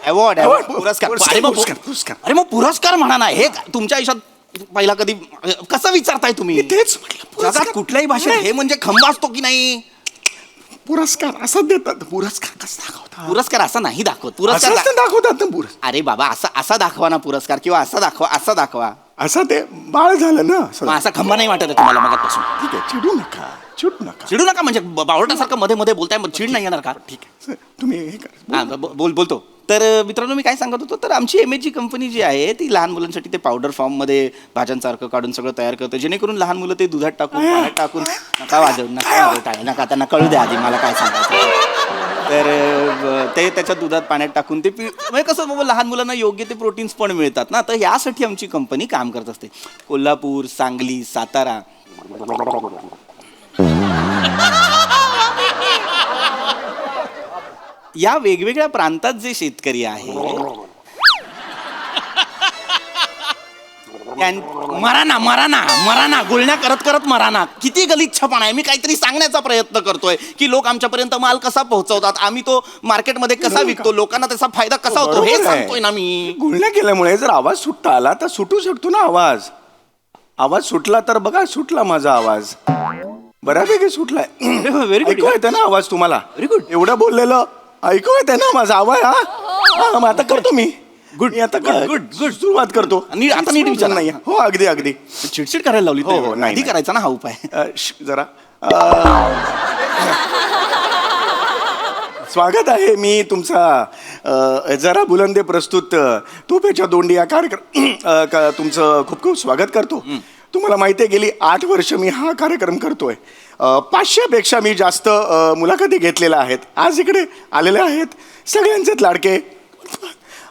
अवॉर्ड पुरस्कार. अरे मग पुरस्कार म्हणा ना. हे तुमच्या आयुष्यात पहिला कधी, कसं विचारताय तुम्ही? तेच म्हटलं जगात कुठल्याही भाषेत हे म्हणजे खंबा असतो की नाही? पुरस्कार असा देतात. पुरस्कार कसा दाखवतात? पुरस्कार असा नाही दाखवत. पुरस्कार पुरस्कार दाखवतात ना. पुरस्कार अरे बाबा असा दाखवा ना पुरस्कार, किंवा असा दाखवा. असं ते बाळ झालं ना असं. मग असा खंबा नाही वाटत आहे तुम्हाला मगापासून? ठीक आहे, चिडू नका. चिडू नका म्हणजे बावळटासारखं मध्ये मध्ये बोलताय, मग चिड नाही येणार का? ठीक आहे, तुम्ही हे करा. हा बोलतो. तर मित्रांनो मी काय सांगत होतो, तर आमची MHG कंपनी जी आहे ती लहान मुलांसाठी ते पावडर फॉर्ममध्ये भाज्यांचा अर्क काढून सगळं तयार करतं, जेणेकरून लहान मुलं ते दुधात टाकून पाण्यात टाकून नका त्यांना कळू द्या आधी मला काय सांगायचं. तर ते त्याच्या दुधात पाण्यात टाकून ते म्हणजे कसं बाबा लहान मुलांना योग्य ते प्रोटीन्स पण मिळतात ना. तर यासाठी आमची कंपनी काम करत असते. कोल्हापूर, सांगली, सातारा, या वेगवेगळ्या प्रांतात जे शेतकरी आहे मराना गुळण्या करत करत मराना. किती गलिच्छपणा आहे. मी काहीतरी सांगण्याचा प्रयत्न करतोय की लोक आमच्यापर्यंत माल कसा पोहोचवतात, आम्ही तो मार्केटमध्ये कसा विकतो, लोकांना त्याचा फायदा कसा होतो हे सांगतोय ना मी. गुळण्या केल्यामुळे जर आवाज सुटता आला तर सुटू शकतो ना आवाज सुटला तर बघा, सुटला माझा आवाज बऱ्यापैकी सुटलाय. ऐकू येते ना आवाज तुम्हाला? Very good. एवढं बोललेलं ऐकू येते ना माझा आवाज? हा मग आता करतो मी. गुड. आता गुड सुरुवात करतो. आता नीट विचार नाही. हो अगदी चिडचिड करायला लावली. हो, नाही, आधी करायचा ना हा उपाय. जरा स्वागत आहे. मी तुमचा जरा बुलंदे प्रस्तुत तोफेच्या दोंडी या कार्यक्रम तुमचं खूप खूप स्वागत करतो. तुम्हाला माहिती आहे गेली 8 वर्ष मी हा कार्यक्रम करतोय. 500पेक्षा मी जास्त मुलाखती घेतलेल्या आहेत. आज इकडे आलेले आहेत सगळ्यांचेच लाडके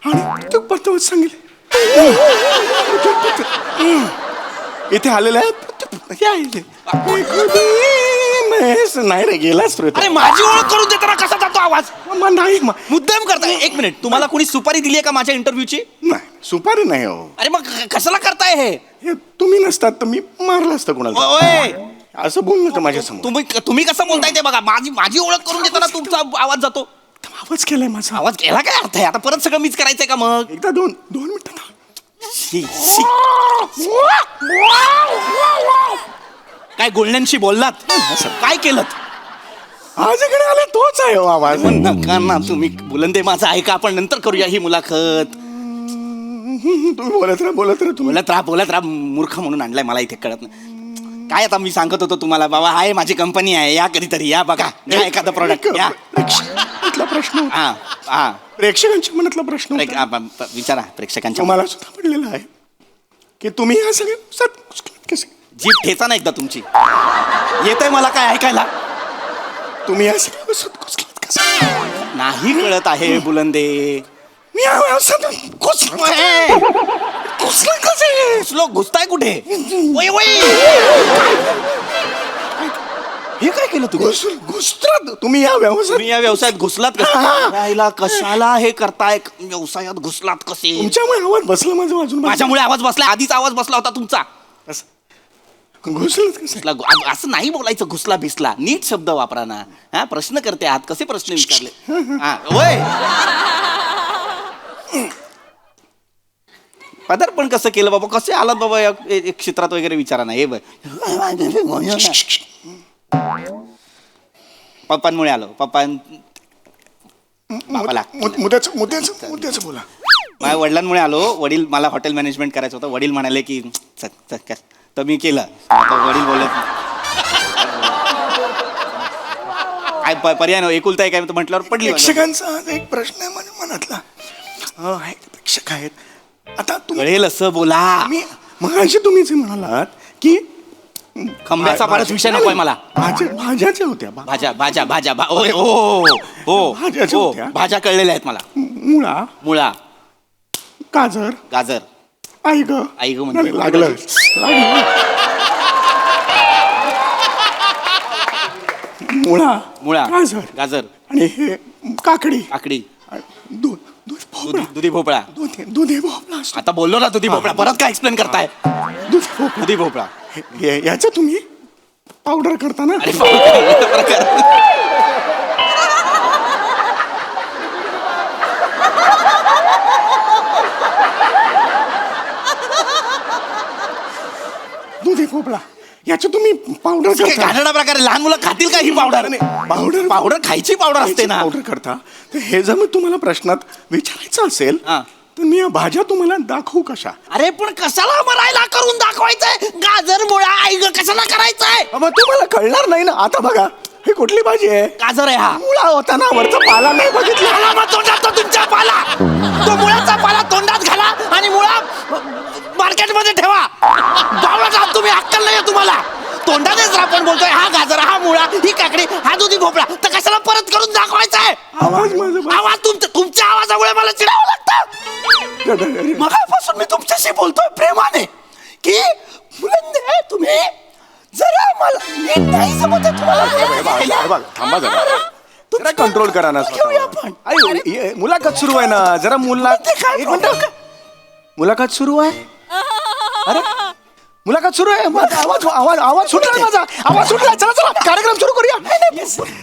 आणि परतवत सांगितले इथे आलेले आहेत. नाही रे गेलाच अरे माझी ओळख करून देताना कसा जातो आवाज? नाही मुद्दाम करताय. एक मिनिट, तुम्हाला कोणी सुपारी दिली आहे का माझ्या इंटरव्ह्यूची? नाही सुपारी नाही हो. अरे मग कशाला करताय हे? तुम्ही नसतात तर मी मारलं असतं कोणाला. ओय, असं बोल नका माझ्या समोर. तुम्ही कसं बोलताय ते बघा. माझी ओळख करून देताना तुमचा आवाज जातो. आवाज केलाय माझा. आवाज केला काय अर्थ आहे? आता परत सगळं मीच करायचंय का मग? एकदा दोन मिनिटं थांब. काय गुळण्यांशी बोललात? काय केलं? आज इकडे आले तोच आहे हो आवाज. नका ना तुम्ही बुलंदे, माझं ऐका, आपण नंतर करूया ही मुलाखत. तुम्ही बोलत राहा तुम्ही. बोलत राहा. मूर्ख म्हणून आणलाय मला इथे, कळत नाही काय. आता मी सांगत होतो तुम्हाला बाबा, आहे माझी कंपनी आहे, या कधीतरी या बघा, घ्या एखादं प्रोडक्ट या. प्रेक्षकांतला प्रश्न होता. हा प्रेक्षकांच्या मनातला प्रश्न होता. विचारा प्रेक्षकांच्या. मला सुद्धा पडलेला आहे की तुम्ही या सगळ्या कसे जीभ ठेचा ना एकदा तुमची. येतंय मला काय ऐकायला? तुम्ही या सगळ्या कसं नाही कळत आहे बुलंदे. मी घुसताय कुठे? हे काय केलं तुम्ही? घुसतात तुम्ही या व्यवसायात घुसलात कसा? कशाला हे करताय? व्यवसायात घुसलात कसे? तुमच्यामुळे आवाज बसला माझ्या बाजून. माझ्यामुळे आवाज बसला? आधीच आवाज बसला होता तुमचा. घुसलंच कसं घुसला असं नाही बोलायचं, घुसला भिसला, नीट शब्द वापरा ना. हा, प्रश्न करते आहात, कसे प्रश्न विचारले? हा, होय. पदार्पण कसं केलं बाबा, कसे आलात बाबा एक क्षेत्रात वगैरे विचारा ना. हे बघ, पप्पांमुळे आलो. बापाला मुद्द्याचं बोला. माझ्या वडिलांमुळे आलो. वडील, मला हॉटेल मॅनेजमेंट करायचं होतं. वडील म्हणाले की चल चल कर, तर मी केलं. आता वडील बोलत काय पर्याय नाही, एकुलता एक काय म्हटल्यावर पडली. प्रेक्षकांचा आज एक प्रश्न आहे माझ्या मनातला. हे प्रेक्षक आहेत. आता तुम्ही कळेल असं बोला. मगाशी तुम्ही जे म्हणालात की खंब्याचा फारच विषय नकोय मला. भाज्याच्या होत्या भाज्या भाज्या भाज्या ओय, हो भाज्याच्या हो, होत्या. भाज्या कळलेल्या आहेत मला. मुळा, गाजर, गाजर. आई ग म्हणजे लागलं. मुळा, गाजर आणि हे काकडी, दूध, दुधी भोपळा. दुधी भोपळा असतो. आता बोललो ना दुधी भोपळा, परत काय एक्सप्लेन करताय? दुधी भोपळा. याचं तुम्ही पावडर करता ना? अरे दुधी भोपळा याचं तुम्ही पावडर करता. घाणेरडा प्रकार. लहान मुलं खातील का ही पावडर? पावडर खायची पावडर असते ना. पावडर करता. तर हे जर मी तुम्हाला प्रश्नात विचारायचं असेल हा. तर मी या भाज्या तुम्हाला दाखवू कशा? अरे पण कशाला मरायला करून दाखवायचंय? गाजर, मुळा, आई ग कशाला करायचंय? मग तुम्हाला कळणार नाही ना. आता बघा, ही कुठली भाजी आहे? गाजर आहे हा. मुळा होता ना, वरचा पाला नाही बघितला. घाला मग तोंडात तो तुमच्या पाला. तो मुळाचा पाला तोंडात घाला आणि मुळा मार्केटमध्ये ठेवा. बावळा तुम्ही, अक्कल नाही तुम्हाला. तोंडानेच आपण बोलतोय हा गाजर, हा मुळा, ही काकडी, हा दुधी भोपळा, तर कशाला परत करून दाखवायचा आहे? आवाज तुमच्या आवाजामुळे मला चिडावं लागतं. मगापासून मी तुमच्याशी बोलतोय प्रेमाने की मुलंदे, तुम्ही जरा मला नीट नाही समजत तुम्हाला. थांबा जरा कंट्रोल करा ना. आपण मुलाखत सुरू आहे ना. जरा एक मिनिट, मुलाखत सुरू आहे. अरे मुलाखत सुरू आहे. आवाज सुटलाय माझा. आवाज सुटलाय. चला चला कार्यक्रम सुरू करूया.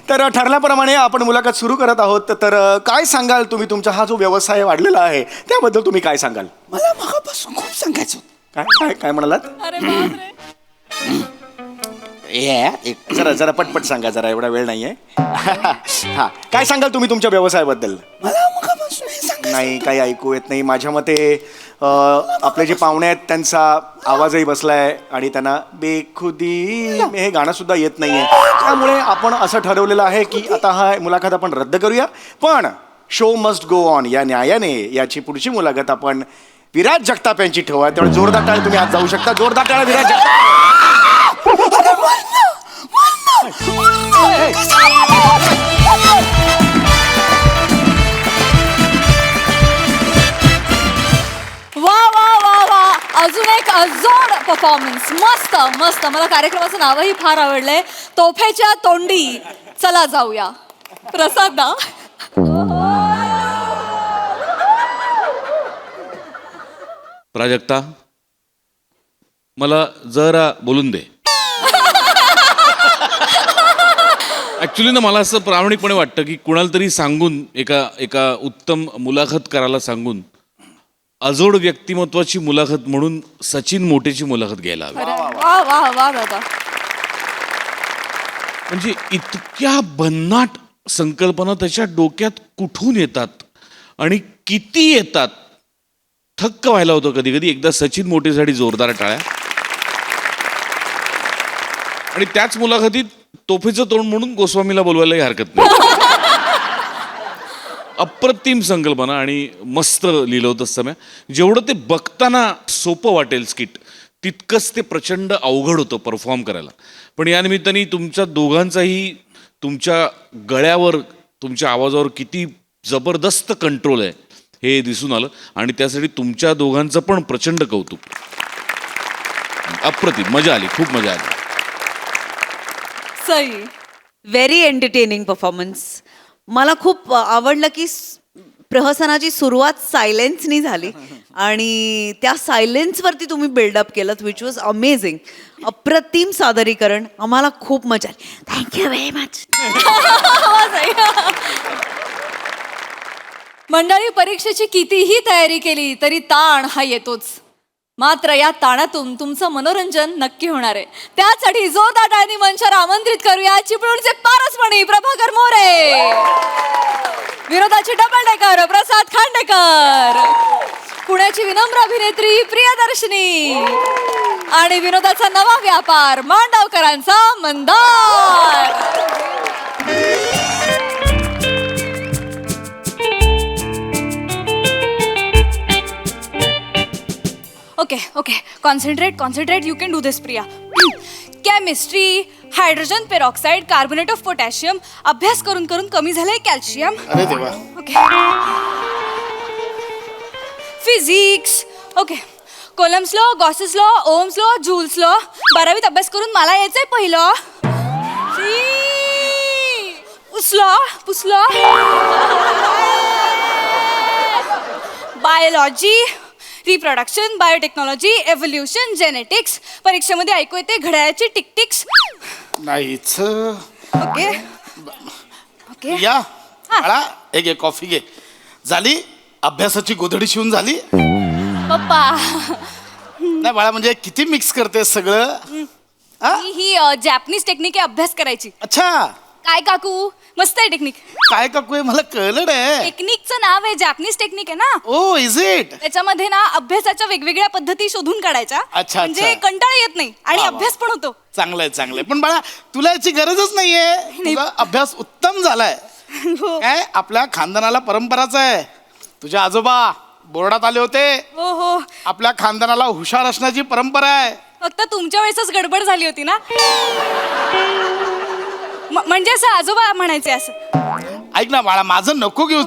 तर ठरल्याप्रमाणे आपण मुलाखत सुरू करत आहोत. तर काय सांगाल तुम्ही? तुमचा हा जो व्यवसाय वाढलेला आहे त्याबद्दल तुम्ही काय सांगाल? मला मगापासून खूप सांगायचं. काय काय म्हणालात? जरा पटपट सांगा, जरा एवढा वेळ नाहीये. हा, काय सांगाल तुम्ही तुमच्या व्यवसायाबद्दल? मला मगापासून हे सांगायचं. नाही, काही ऐकू येत नाही. माझ्या मते आपले जे पाहुणे आहेत त्यांचा आवाजही बसलाय आणि त्यांना बेखुदी हे गाणं सुद्धा येत नाहीये. त्यामुळे आपण असं ठरवलेलं आहे की आता हा मुलाखत आपण रद्द करूया. पण शो मस्ट गो ऑन या न्यायाने याची पुढची मुलाखत आपण विराज जगताप यांची ठेवा. तेवढं जोरदार टाळ्या तुम्ही आज जाऊ शकता. जोरदार टाळ्या विराज जगताप. वा वा वा वा, अजून एक अजोड परफॉर्मन्स. मस्त मस्त. मला कार्यक्रमाचं नावही फार आवडलंय, तोफेच्या तोंडी. चला जाऊया. प्रसाद ना. प्राजक्ता, मला जरा बोलून दे. ऍक्च्युली ना मला असं प्रामाणिकपणे वाटतं की कुणाला तरी सांगून एका उत्तम मुलाखत करायला सांगून अजोड व्यक्तिमत्वाची मुलाखत म्हणून सचिन मोटेची मुलाखत घ्यायला हवी. वा वा वा दादा. म्हणजे इतक्या भन्नाट संकल्पना त्याच्या डोक्यात कुठून येतात आणि किती येतात, थक्क व्हायला होतं कधी कधी. एकदा सचिन मोटेसाठी जोरदार टाळ्या. आणि त्याच मुलाखतीत तोफेचं तोंड म्हणून गोस्वामीला बोलवायलाही हरकत नाही. अप्रतिम संकल्पना आणि मस्त लिहिलं होतं समय. जेवढं ते बघताना सोपं वाटेल स्किट, तितकंच ते प्रचंड अवघड होतं परफॉर्म करायला. पण या निमित्ताने तुमच्या दोघांचाही तुमच्या गळ्यावर, तुमच्या आवाजावर किती जबरदस्त कंट्रोल आहे हे दिसून आलं. आणि त्यासाठी तुमच्या दोघांचं पण प्रचंड कौतुक. अप्रतिम, मजा आली, खूप मजा आली. Very entertaining performance. मला खूप आवडलं की प्रहसनाची सुरुवात सायलेन्सनी झाली आणि त्या सायलेन्सवरती तुम्ही बिल्डअप केलं विच वॉज अमेझिंग. अप्रतिम सादरीकरण, आम्हाला खूप मजा आली. Thank you very much. मंडळी, परीक्षेची कितीही तयारी केली तरी ताण हा येतोच. मात्र या ताणातून तुमचं मनोरंजन नक्की होणार आहे. त्यासाठी जोरदार टाळ्यांनी मंचावर आमंत्रित करूया चिपळूणचे पारसमणी प्रभाकर मोरे, विनोदाची डबल डेकर प्रसाद खांडेकर, पुण्याची विनम्र अभिनेत्री प्रियदर्शनी आणि विनोदाचा नवा व्यापार मांडवकरांचा Mandar. Okay concentrate, you can do this Priya. Chemistry, hydrogen peroxide, carbonate of potassium, अभ्यास करून करून कमी झालंय कॅल्शियम. अरे देवा. Okay. Physics, okay. Coulomb's law, Gauss's law, Ohm's law, Joule's law. 12वीत अभ्यास करून मला यायचंय पहिलं. पुसलॉ. Biology, reproduction, biotechnology, evolution, genetics. परीक्षेमध्ये ऐकू येते घड्याळाची टिकटिक्स. नाहीच. ओके. या बाळा, घे कॉफी घे. झाली अभ्यासाची गोधडी शिवून झाली. पप्पा, नाही बाळा, म्हणजे किती मिक्स करते सगळं. ही जॅपनीज टेक्निक आहे अभ्यास करायची. अच्छा, काय काकू, मस्त आहे टेक्निक. काय काकू आहे मला कळलं नाही. टेक्निकचं नाव आहे जॅपनीज टेक्निक आहे ना. Oh is it. त्याच्यामध्ये ना अभ्यासाच्या वेगवेगळ्या पद्धती शोधून काढायच्या. अच्छा. म्हणजे कंटाळा येत नाही आणि वा. अभ्यास पण होतो. चांगलंय. पण बाळा, तुला याची गरजच नाहीये. तुझा अभ्यास उत्तम झालाय. हो काय आपल्या खानदानाला परंपराच आहे. तुझे आजोबा बोर्डात आले होते. हो. आपल्या खानदानाला हुशार असण्याची परंपरा आहे. फक्त तुमच्या वेळेसच गडबड झाली होती ना. म्हणजे असं आजोबा म्हणायचे असं. ऐक ना बाळा, माझं नको घेऊ.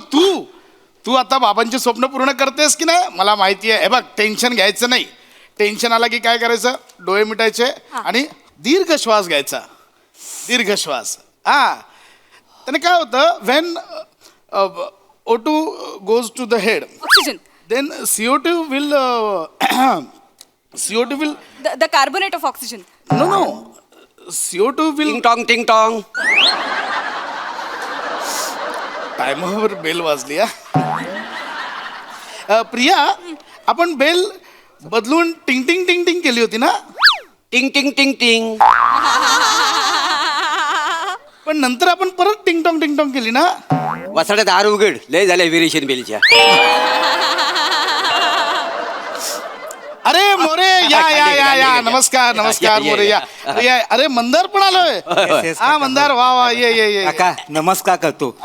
तू आता बाबांचे स्वप्न पूर्ण करतेस की नाही मला माहिती आहे. हे बघ, टेन्शन घ्यायचं नाही. टेन्शन आला की काय करायचं, डोळे मिटायचे आणि दीर्घ श्वास घ्यायचा. दीर्घ श्वास. त्याने काय होतं, when O2 goes to the head, oxygen, then CO2 will the carbonate of oxygen. no CO2 will टिंग टॉंग. टायमावर बेल वाजली. प्रिया, आपण बेल बदलून टिंग टिंग टिंग टिंग केली होती ना. टिंग. पण नंतर आपण परत टिंग टॉंग केली ना. वसाड्यात दार उघड, लय झाल्या व्हेरिएशन बेलच्या. अरे मोरे, या. नमस्कार मोरे, या. अरे मंदार पण आलोय. मंदार, वा ये. काका नमस्कार करतो.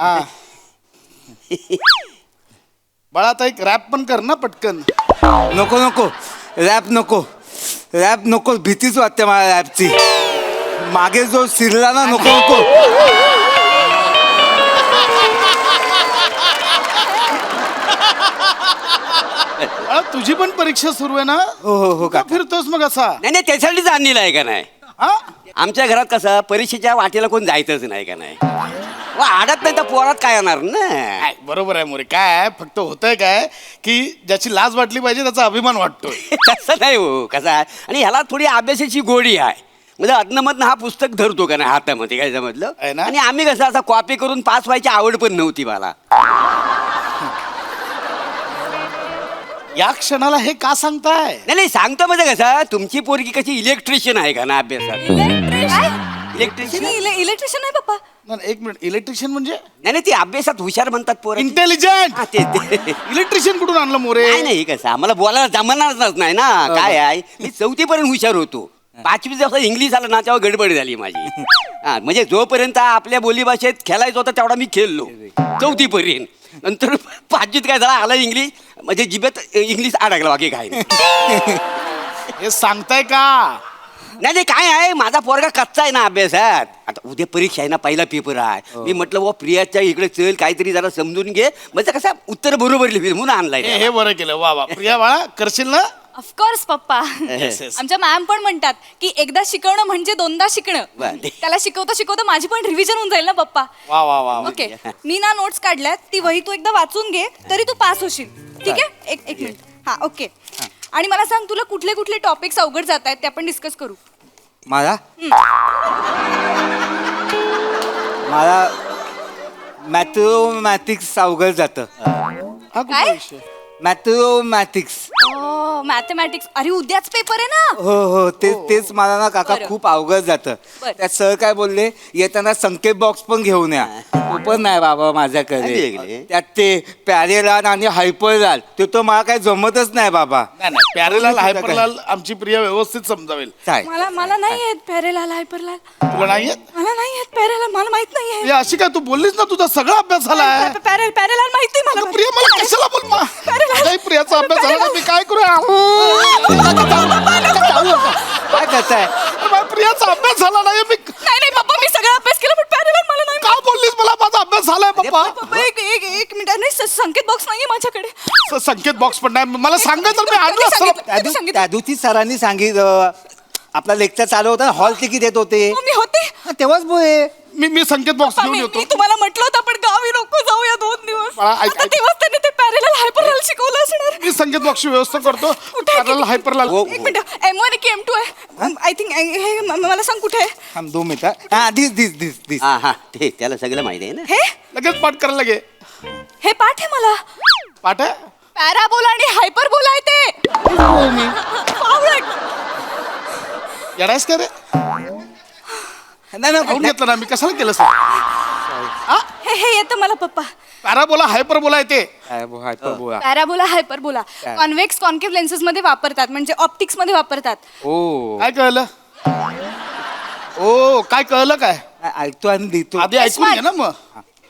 बाळा, आता एक रॅप पण कर ना पटकन. नको रॅप नको, भीतीच वाटते मला रॅपची. मागे जो शिरला ना, नको. तुझी पण परीक्षा सुरू आहे ना. हो का फिरतोस मग असा. नाही त्यासाठीच आणलेलं आहे का नाही. आमच्या घरात कसं परीक्षेच्या वाटेला कोण जायचंच नाही का नाही. आडत नाही तर पोरात काय येणार ना. बरोबर आहे मोरे. काय फक्त होतंय काय की ज्याची लाज वाटली पाहिजे त्याचा अभिमान वाटतोय. तसं नाही हो. कसं आहे, आणि ह्याला थोडी अभ्यासाची गोडी आहे. म्हणजे अदनमधनं हा पुस्तक धरतो का नाही हातामध्ये, काय समजलं. आणि आम्ही कसं असं कॉपी करून पास व्हायची आवड पण नव्हती मला. या क्षणाला हे का सांगताय. नाही सांगतो म्हणजे कसं, तुमची पोरगी कशी इलेक्ट्रिशियन आहे का ना अभ्यासात. इलेक्ट्रिशियन इलेक्ट्रिशियन आहे पप्पा. एक मिनिट, इलेक्ट्रिशियन म्हणजे. नाही ती अभ्यासात हुशार म्हणतात पोरं. इंटेलिजंट. ते इलेक्ट्रिशियन कुठून आणलं मोरे. नाही कसं आम्हाला बोलायला जमणारच नाही ना. काय आहे, मी 4थी पर्यंत हुशार होतो. 5वी जेव्हा इंग्लिश आलं ना तेव्हा गडबड झाली माझी. म्हणजे जोपर्यंत आपल्या बोलीभाषेत खेळायचं होतं तेवढा मी खेळलो 4थी पर्यंत. नंतर 5वीत काय झालं, आला इंग्लिश, म्हणजे जिभेत इंग्लिश अडकला, बाकी काय नाही. हे सांगताय का. नाही काय आहे, माझा पोरगा कच्चा आहे ना अभ्यासात. आता उद्या परीक्षा आहे ना, पहिला पेपर आहे. मी म्हटलं प्रियाच्या इकडे चल, काहीतरी जरा समजून घे. म्हणजे कसं उत्तर बरोबर लिहिल म्हणून आणलाय. हे बरं केलं. वा. प्रिया बाळा, करशील ना. ऑफकोर्स पप्पा आमच्या मॅम पण म्हणतात की एकदा शिकवणं म्हणजे दोनदा शिकणं बरं. त्याला शिकवता शिकवता माझी पण रिव्हिजन होऊन जाईल ना पप्पा. ओके मी ना नोट्स काढल्यात ती वही तू एकदा वाचून घे तरी तू पास होशील. ठीक आहे एक मिनिट हा ओके. आणि मला सांग तुला कुठले कुठले टॉपिक्स अवघड जात आहेत ते आपण डिस्कस करू. मला मला मॅथमॅटिक्स अवघड जातं. काय मॅथमॅटिक्स. मॅथमॅटिक्स अरे उद्याच पेपर आहे ना. हो तेच मला ना काका बरं. खूप अवघड जातं. बरं. त्यात सर काय बोलले येताना संकेत बॉक्स पण घेऊन या. तो पण नाही बाबा अरे माझ्याकडे. वेगळे. त्यात ते पॅरेलाल आणि हायपरलाल ते तर मला काही जमतच नाही बाबा. नाही पॅरेलाल हायपरलाल आमची प्रिया व्यवस्थित समजावेल. काय मला नाही येत पॅरेलाल हायपरलाल. तुला नाही येत? मला नाही येत पॅरेलाल मला माहित नाही हे अशी काय तू बोललीस ना तुझा सगळा अभ्यास झालाय. पॅरेलाल माहिती अगं मला. प्रिया मला कशाला बोल नाही प्रियाचा अभ्यास झाला ना, मी काय करू काय करताय? प्रियाचा अभ्यास झाला नाही मी नाही पप्पा मी सगळा अभ्यास केला पण पॅरेलाल मला नाही. का बोललीस मला माझा अभ्यास झालाय पप्पा. पप्पा एक मिनिट नाही संकेत बॉक्स नाहीये माझ्याकडे. संकेत बॉक्स पण नाही मला सांगायचं मी आणलं असतं. त्यादूती सरांनी सांगितलं आपला लेक्चर चालू होता हॉल तिकीट देत होते. मी होते तेव्हाच बोले मी संकेत बॉक्स घेऊन येतो. मी तुम्हाला म्हटलं होतं पण गावी नको जाऊया 2 दिवस. मला ऐक- आता तेव्हाच त्याने ते पॅरेलाल हायपरलाल शिकवलं असणार. मी संकेत बॉक्सची व्यवस्था करतो. कुठे आहे? पॅरेलाल हायपरलाल एक मिनिट M1 की M2 आहे आय थिंक हे मला सांग कुठे आहे. थांब 2 मिनिटं. हा दिस हा हा ते त्याला सगळं माहिती आहे ना. हे लगेच पाठ करायला लगे. हे पाठ आहे मला. पाठ आहे. पॅराबोला आणि हायपरबोला आहे ते. फावळट. येडायस का रे नाही खाऊन घेतलं ना मी कशाला केलं सर. हे येतं मला पप्पा. पॅराबोला हायपरबोला आहे ते. Hyperbola. Parabola hyperbola convex concave lenses मध्ये वापरतात म्हणजे ऑप्टिक्स मध्ये वापरतात. ओ काय कळलं? ओ काय कळलं काय? ऐकतो आणि देतो. आधी ऐकून घे ना मग.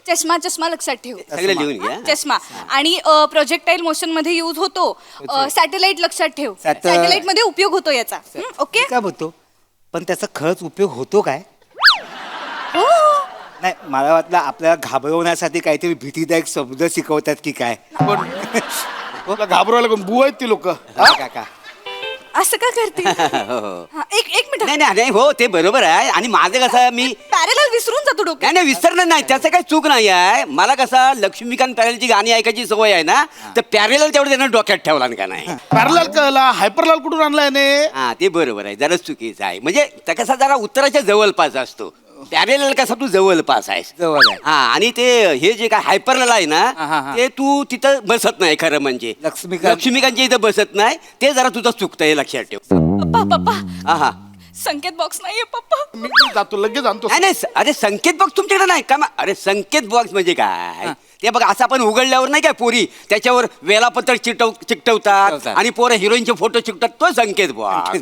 चष्मा लक्षात ठेव. सगळं लिहून घ्या. चष्मा आणि प्रोजेक्टाईल मोशन मध्ये यूज होतो. सॅटेलाइट लक्षात ठेव. Satellite. सॅटेलाइट मध्ये उपयोग होतो याचा. ओके काय बोलतो पण त्याचा खरंच उपयोग होतो काय? हो नाही मला वाटलं आपल्याला घाबरवण्यासाठी काहीतरी भीतीदायक शब्द शिकवतात की काय. पण तुला घाबरवायला कोण बू आहेत ती लोक. काका असं का करते. हो. हा, एक मिनिट नाही नाही हो ते बरोबर आहे आणि माझं कसं मी पॅरेलाल विसरून जातो डोक्यात. नाही विसरणार नाही त्याचं काही चूक नाही आहे. मला कसं लक्ष्मीकांत पॅरेलची गाणी ऐकायची सवय आहे ना तर पॅरेल तेवढं त्यानं डोक्यात ठेवला का नाही. पॅरलाल कळला हायपरलाल कुठून आणलाय ने. हा ते बरोबर आहे जरा चुकीचं आहे म्हणजे त्या कसा जरा उत्तराच्या जवळपास असतो. पॅरेल कसा तू जवळपास आहेस. जवळ आहे. हा आणि ते हे जे काय हायपरलाल आहे हा, हा, ना हा. ते तू तिथं बसत नाही खरं म्हणजे लक्ष्मीकांतच्या इथं बसत नाही ते जरा तुझं चुकतंय लक्षात ठेव. पप्पा हा हा संकेत बॉक्स नाहीये पप्पा. मी जातो लगेच आणतो. नाही नाही अरे संकेत बॉक्स तुमच्याकडे नाही का अरे संकेत बॉक्स म्हणजे काय ते बघा असं आपण उघडल्यावर नाही काय पोरी त्याच्यावर वेळापत्रक चिकटवतात आणि पोरं हिरोईनचे फोटो चिकटतात तो संकेत बॉक्स.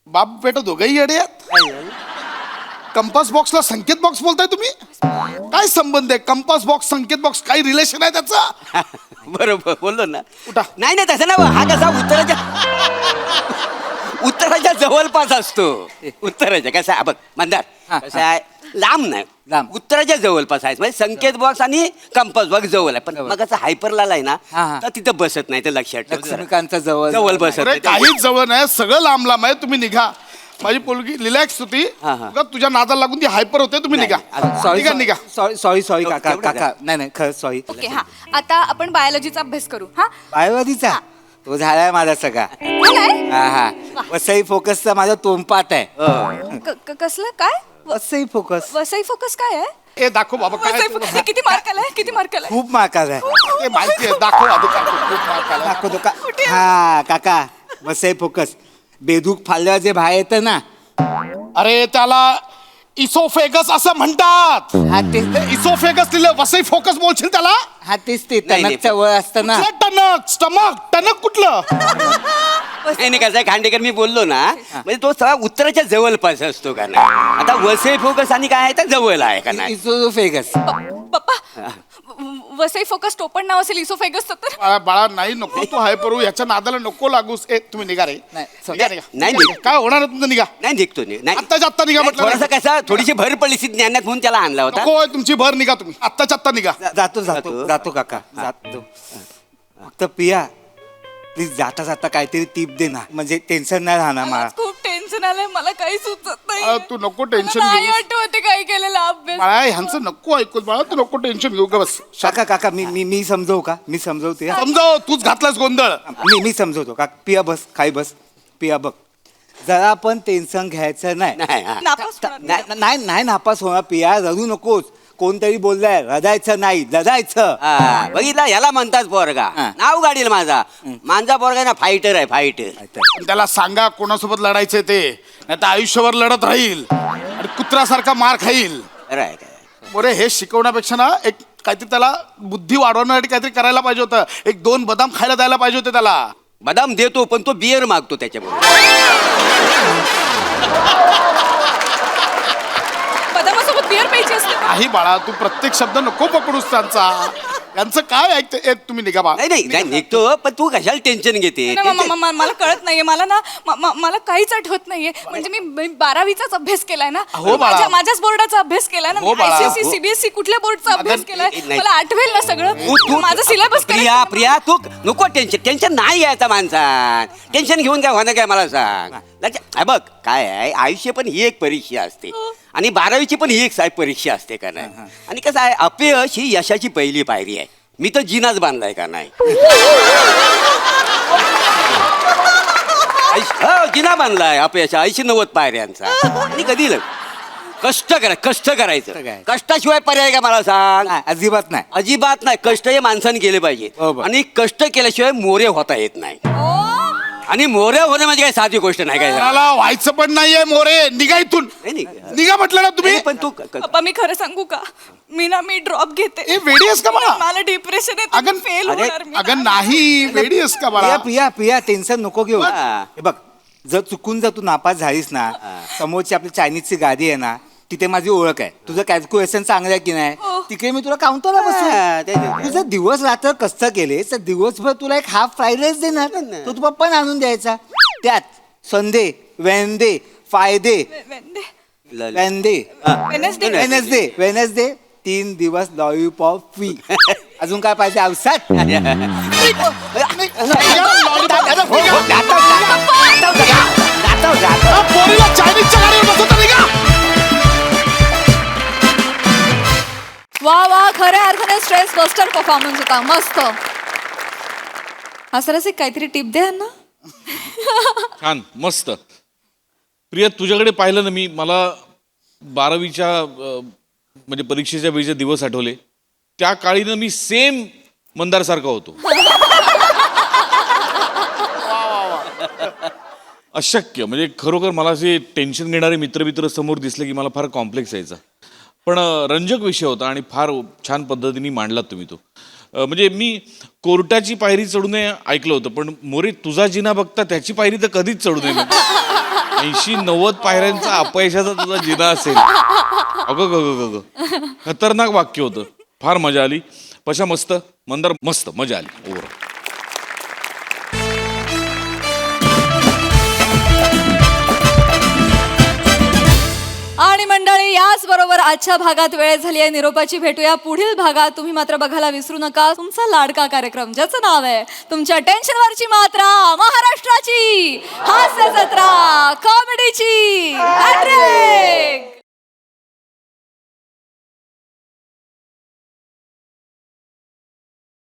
बाप बेटा दोघंही येडे आहेत. कंपास बॉक्सला संकेत बॉक्स बोलताय तुम्ही. काय संबंध आहे कंपास बॉक्स संकेत बॉक्स काही रिलेशन आहे त्याचा. बरोबर बोललो ना. उठा. नाही नाही तसं ना हा कसा उत्तराच्या जवळपास असतो. उत्तराच्या कसा आहे बघ मंदार कसं आहे लांब नाही लांब. उत्तराच्या जवळपास आहे म्हणजे संकेत बॉक्स आणि कंपास बॉक्स जवळ आहे पण मग असं हायपरलाल आहे ना हा, हा. तर तिथं बसत नाही तर लक्षात ठेव जरा. लक्ष्मीकांतचा जवळ जवळ बसत अरे नाही. काहीच जवळ नाही सगळं लांब लांब आहे. तुम्ही निघा. माझी पोलगी रिलॅक्स होती. हा, हा. उगाच तुझ्या नादाला लागून ती हायपर होते. तुम्ही निघा निघा सॉरी काका काका नाही खरंच सॉरी. ओके हा आता आपण बायोलॉजीचा अभ्यास करू. हा बायोवादीचा तो झालाय माझा सगळा. झालाय? हा हा वसई फोकसचा माझा तोंपात आहे. कसलं काय वसई फोकस वसई फोकस काय आहे. ए दाखव बाबा काय वसई फोकस किती मार्क आलाय किती मार्क आलाय. खूप मार्काच आहे. ते माहिती आहे दाखव आधी काय खूप मार्क आला. दाखवतो का हा काका वसई फोकस बेदूक फाडल्यावर जे बाहेर येतं ना. अरे त्याला इसोफेगस असं म्हणतात. हा तेच इसोफेगस दिलं वसई फोकस बोलशील त्याला. हा तेच ते नाही, नाही. टणकच्या वर असतं ना. कुठलं टणक स्टमक टणक कुठलं. नाही नाही कसं आहे खांडेकर मी बोललो ना म्हणजे तो सगळा उत्तराच्या जवळपास असतो का नाही. आता वसई फोकस आणि काय आहे तर जवळ आहे का नाही. इसोफेगस. पप्पा वसई फोकस टोपण नाव असेल इसोफेगस तर. बाळा नाही नको तू हायपर ह्याच्या नादाला नको लागूस. ए तुम्ही निघा रे. नाही, निघा, नाही, निघा. निघा. काय होणार आहे तुमचं निघा. नाही निघतो नाही आत्ताच्या आत्ता निघा म्हटलं थोडासा ना. कसा थोडीशी भर पडली ज्ञानात म्हणून त्याला आणला होता. नको आहे तुमची भर निघा तुम्ही आत्ताच्या आत्ता निघा. जातो जातो जातो काका जातो. फक्त पिया प्लीज जाता जाता काहीतरी टीप दे ना, म्हणजे टेन्शन नाही राहणार मला. खूप टेन्शन आलंय, मला काही सुचत नाही. बाळा, तू नको टेन्शन नाही घेऊ. आठवते काही केलेला अभ्यास. बाळा ह्यांचं नको ऐकू बाळा, तू नको टेन्शन घेऊ का बस. काका मी समजवू का? मी समजवते हा. समजाव, तूच घातलास गोंधळ. मी समजवतो का? पिया बस, खाई बस, पिया बघ. जरा पण टेन्शन घ्यायचं नाही. नापास होणार नाही. नाही नापास होणार. पिया रडू नकोस. कोणतरी बोललाय रडायचं नाही, जगायचं. बघितला याला म्हणतात पोरगा. नाव गाडील माझा पोरगा ना, फायटर आहे, फायटर. पण त्याला सांगा कोणासोबत लढायचंय ते, नाही तर आयुष्यभर लढत राहील आणि कुत्रासारखा मार खाईल. बरे हे शिकवण्यापेक्षा ना एक काहीतरी त्याला बुद्धी वाढवण्यासाठी काहीतरी करायला पाहिजे होतं. 1-2 बदाम खायला द्यायला पाहिजे होते त्याला. बदाम देतो पण तो बियर मागतो त्याच्याबरोबर. बदामासोबत बिअर प्यायची असते. नाही बाळा, तू प्रत्येक शब्द नको पकडूस त्यांचा. यांचं काय ऐकते? तुम्ही निघा बा. नाही निघतो, पण तू कशाला टेन्शन घेते? मला कळत नाहीये. मला ना मला काहीच आठवत नाहीये. म्हणजे मी 12वीचाच अभ्यास केलाय ना. हो बाळा. माझ्याच बोर्डाचा अभ्यास केलाय ना. हो बाळा. ICSE CBSE कुठल्या बोर्डचा अभ्यास केलाय नाही. मला आठवेल ना सगळं. तू माझा सिलेबस प्रिया तू नको टेन्शन नाही घ्यायचं माणसात. टेन्शन घेऊन काय होणं काय मला सांग. बघ काय आहे, आयुष्य पण ही एक परीक्षा असते आणि 12वीची पण ही एक परीक्षा असते का नाही. आणि कसं आहे, अपयश ही यशाची पहिली पायरी आहे. मी तर जिनाच बांधलाय का नाही. जिना बांधलाय अपयशा 80-90 पायऱ्यांचा. आणि कधी कष्ट करायचं. कष्टाशिवाय पर्याय का मला सांग. अजिबात नाही. अजिबात नाही. कष्ट हे माणसाने केले पाहिजे. बरोबर. आणि कष्ट केल्याशिवाय मोरे होता येत नाही. आणि मोरे होणे म्हणजे काही साधी गोष्ट नाही. काय मला व्हायचं पण नाहीये मोरे. निघा इथून. निघा म्हटलं ना तुम्ही. पण तू पप्पा मी खरं सांगू का, मी ड्रॉप घेते. ए, वेडी आहेस का बाळा? मला डिप्रेशन येतं. अगं, फेल होणार मी. अगं नाही, वेडी आहेस का बाळा? पिया टेन्शन नको घेऊ. हा. हे बघ, जर तू नापास झालीस ना, समोरची आपली चायनीजची गाडी आहे ना, तिथे माझी ओळख आहे. तुझं कॅल्क्युलेशन चांगलं आहे की नाही, तिकडे मी तुला काउंटरला बसू. तुझं दिवस रात्र कष्ट केले तर दिवसभर तुला एक हाफ फ्राईड राईस देणार. तो तू पप्पा आणून द्यायचा. त्यात संडे, वेनडे, फ्रायडे, वेनसडे 3 दिवस लॉलीपॉप फ्री. अजून काय पाहिजे औषध? पोरीला चायनीजच्या गाडीवर बसवता निघा. वा खऱ्या अर्थाने स्ट्रेस बस्टर परफॉर्मन्स होता. मस्त. असं रसिक काहीतरी टिप द्या ना. छान, मस्त. प्रिया, तुझ्याकडे पाहिलं ना मी, मला 12वीच्या म्हणजे परीक्षेच्या वेळीचे दिवस आठवले. त्या काळी ना मी सेम मंदारसारखा होतो. अशक्य, म्हणजे खरोखर मला असे टेन्शन घेणारे मित्र समोर दिसले की मला फार कॉम्प्लेक्स यायचा. पण रंजक विषय होता आणि फार छान पद्धतीने मांडलात तुम्ही तो. म्हणजे मी कोर्टाची पायरी चढू नये ऐकलं होतं, पण मोरे तुझा जिना बघता त्याची पायरी तर कधीच चढू नये. 80-90 पायऱ्यांचा अपयशाचा तुझा जिना असेल. अगं खतरनाक वाक्य होतं. फार मजा आली. पशा मस्त, मंदार मस्त, मजा आली. ओव्हर. आणि मंडळी, याच बरोबर आजच्या भागात वेळ झाली आहे निरोपाची. भेटूया पुढील भागात. तुम्ही मात्र बघायला विसरू नका तुमचा लाडका कार्यक्रम ज्याचं नाव आहे तुमच्या टेन्शनवरची मात्रा, महाराष्ट्राची हास्य जत्रा, कॉमेडीची हॅट्रिक.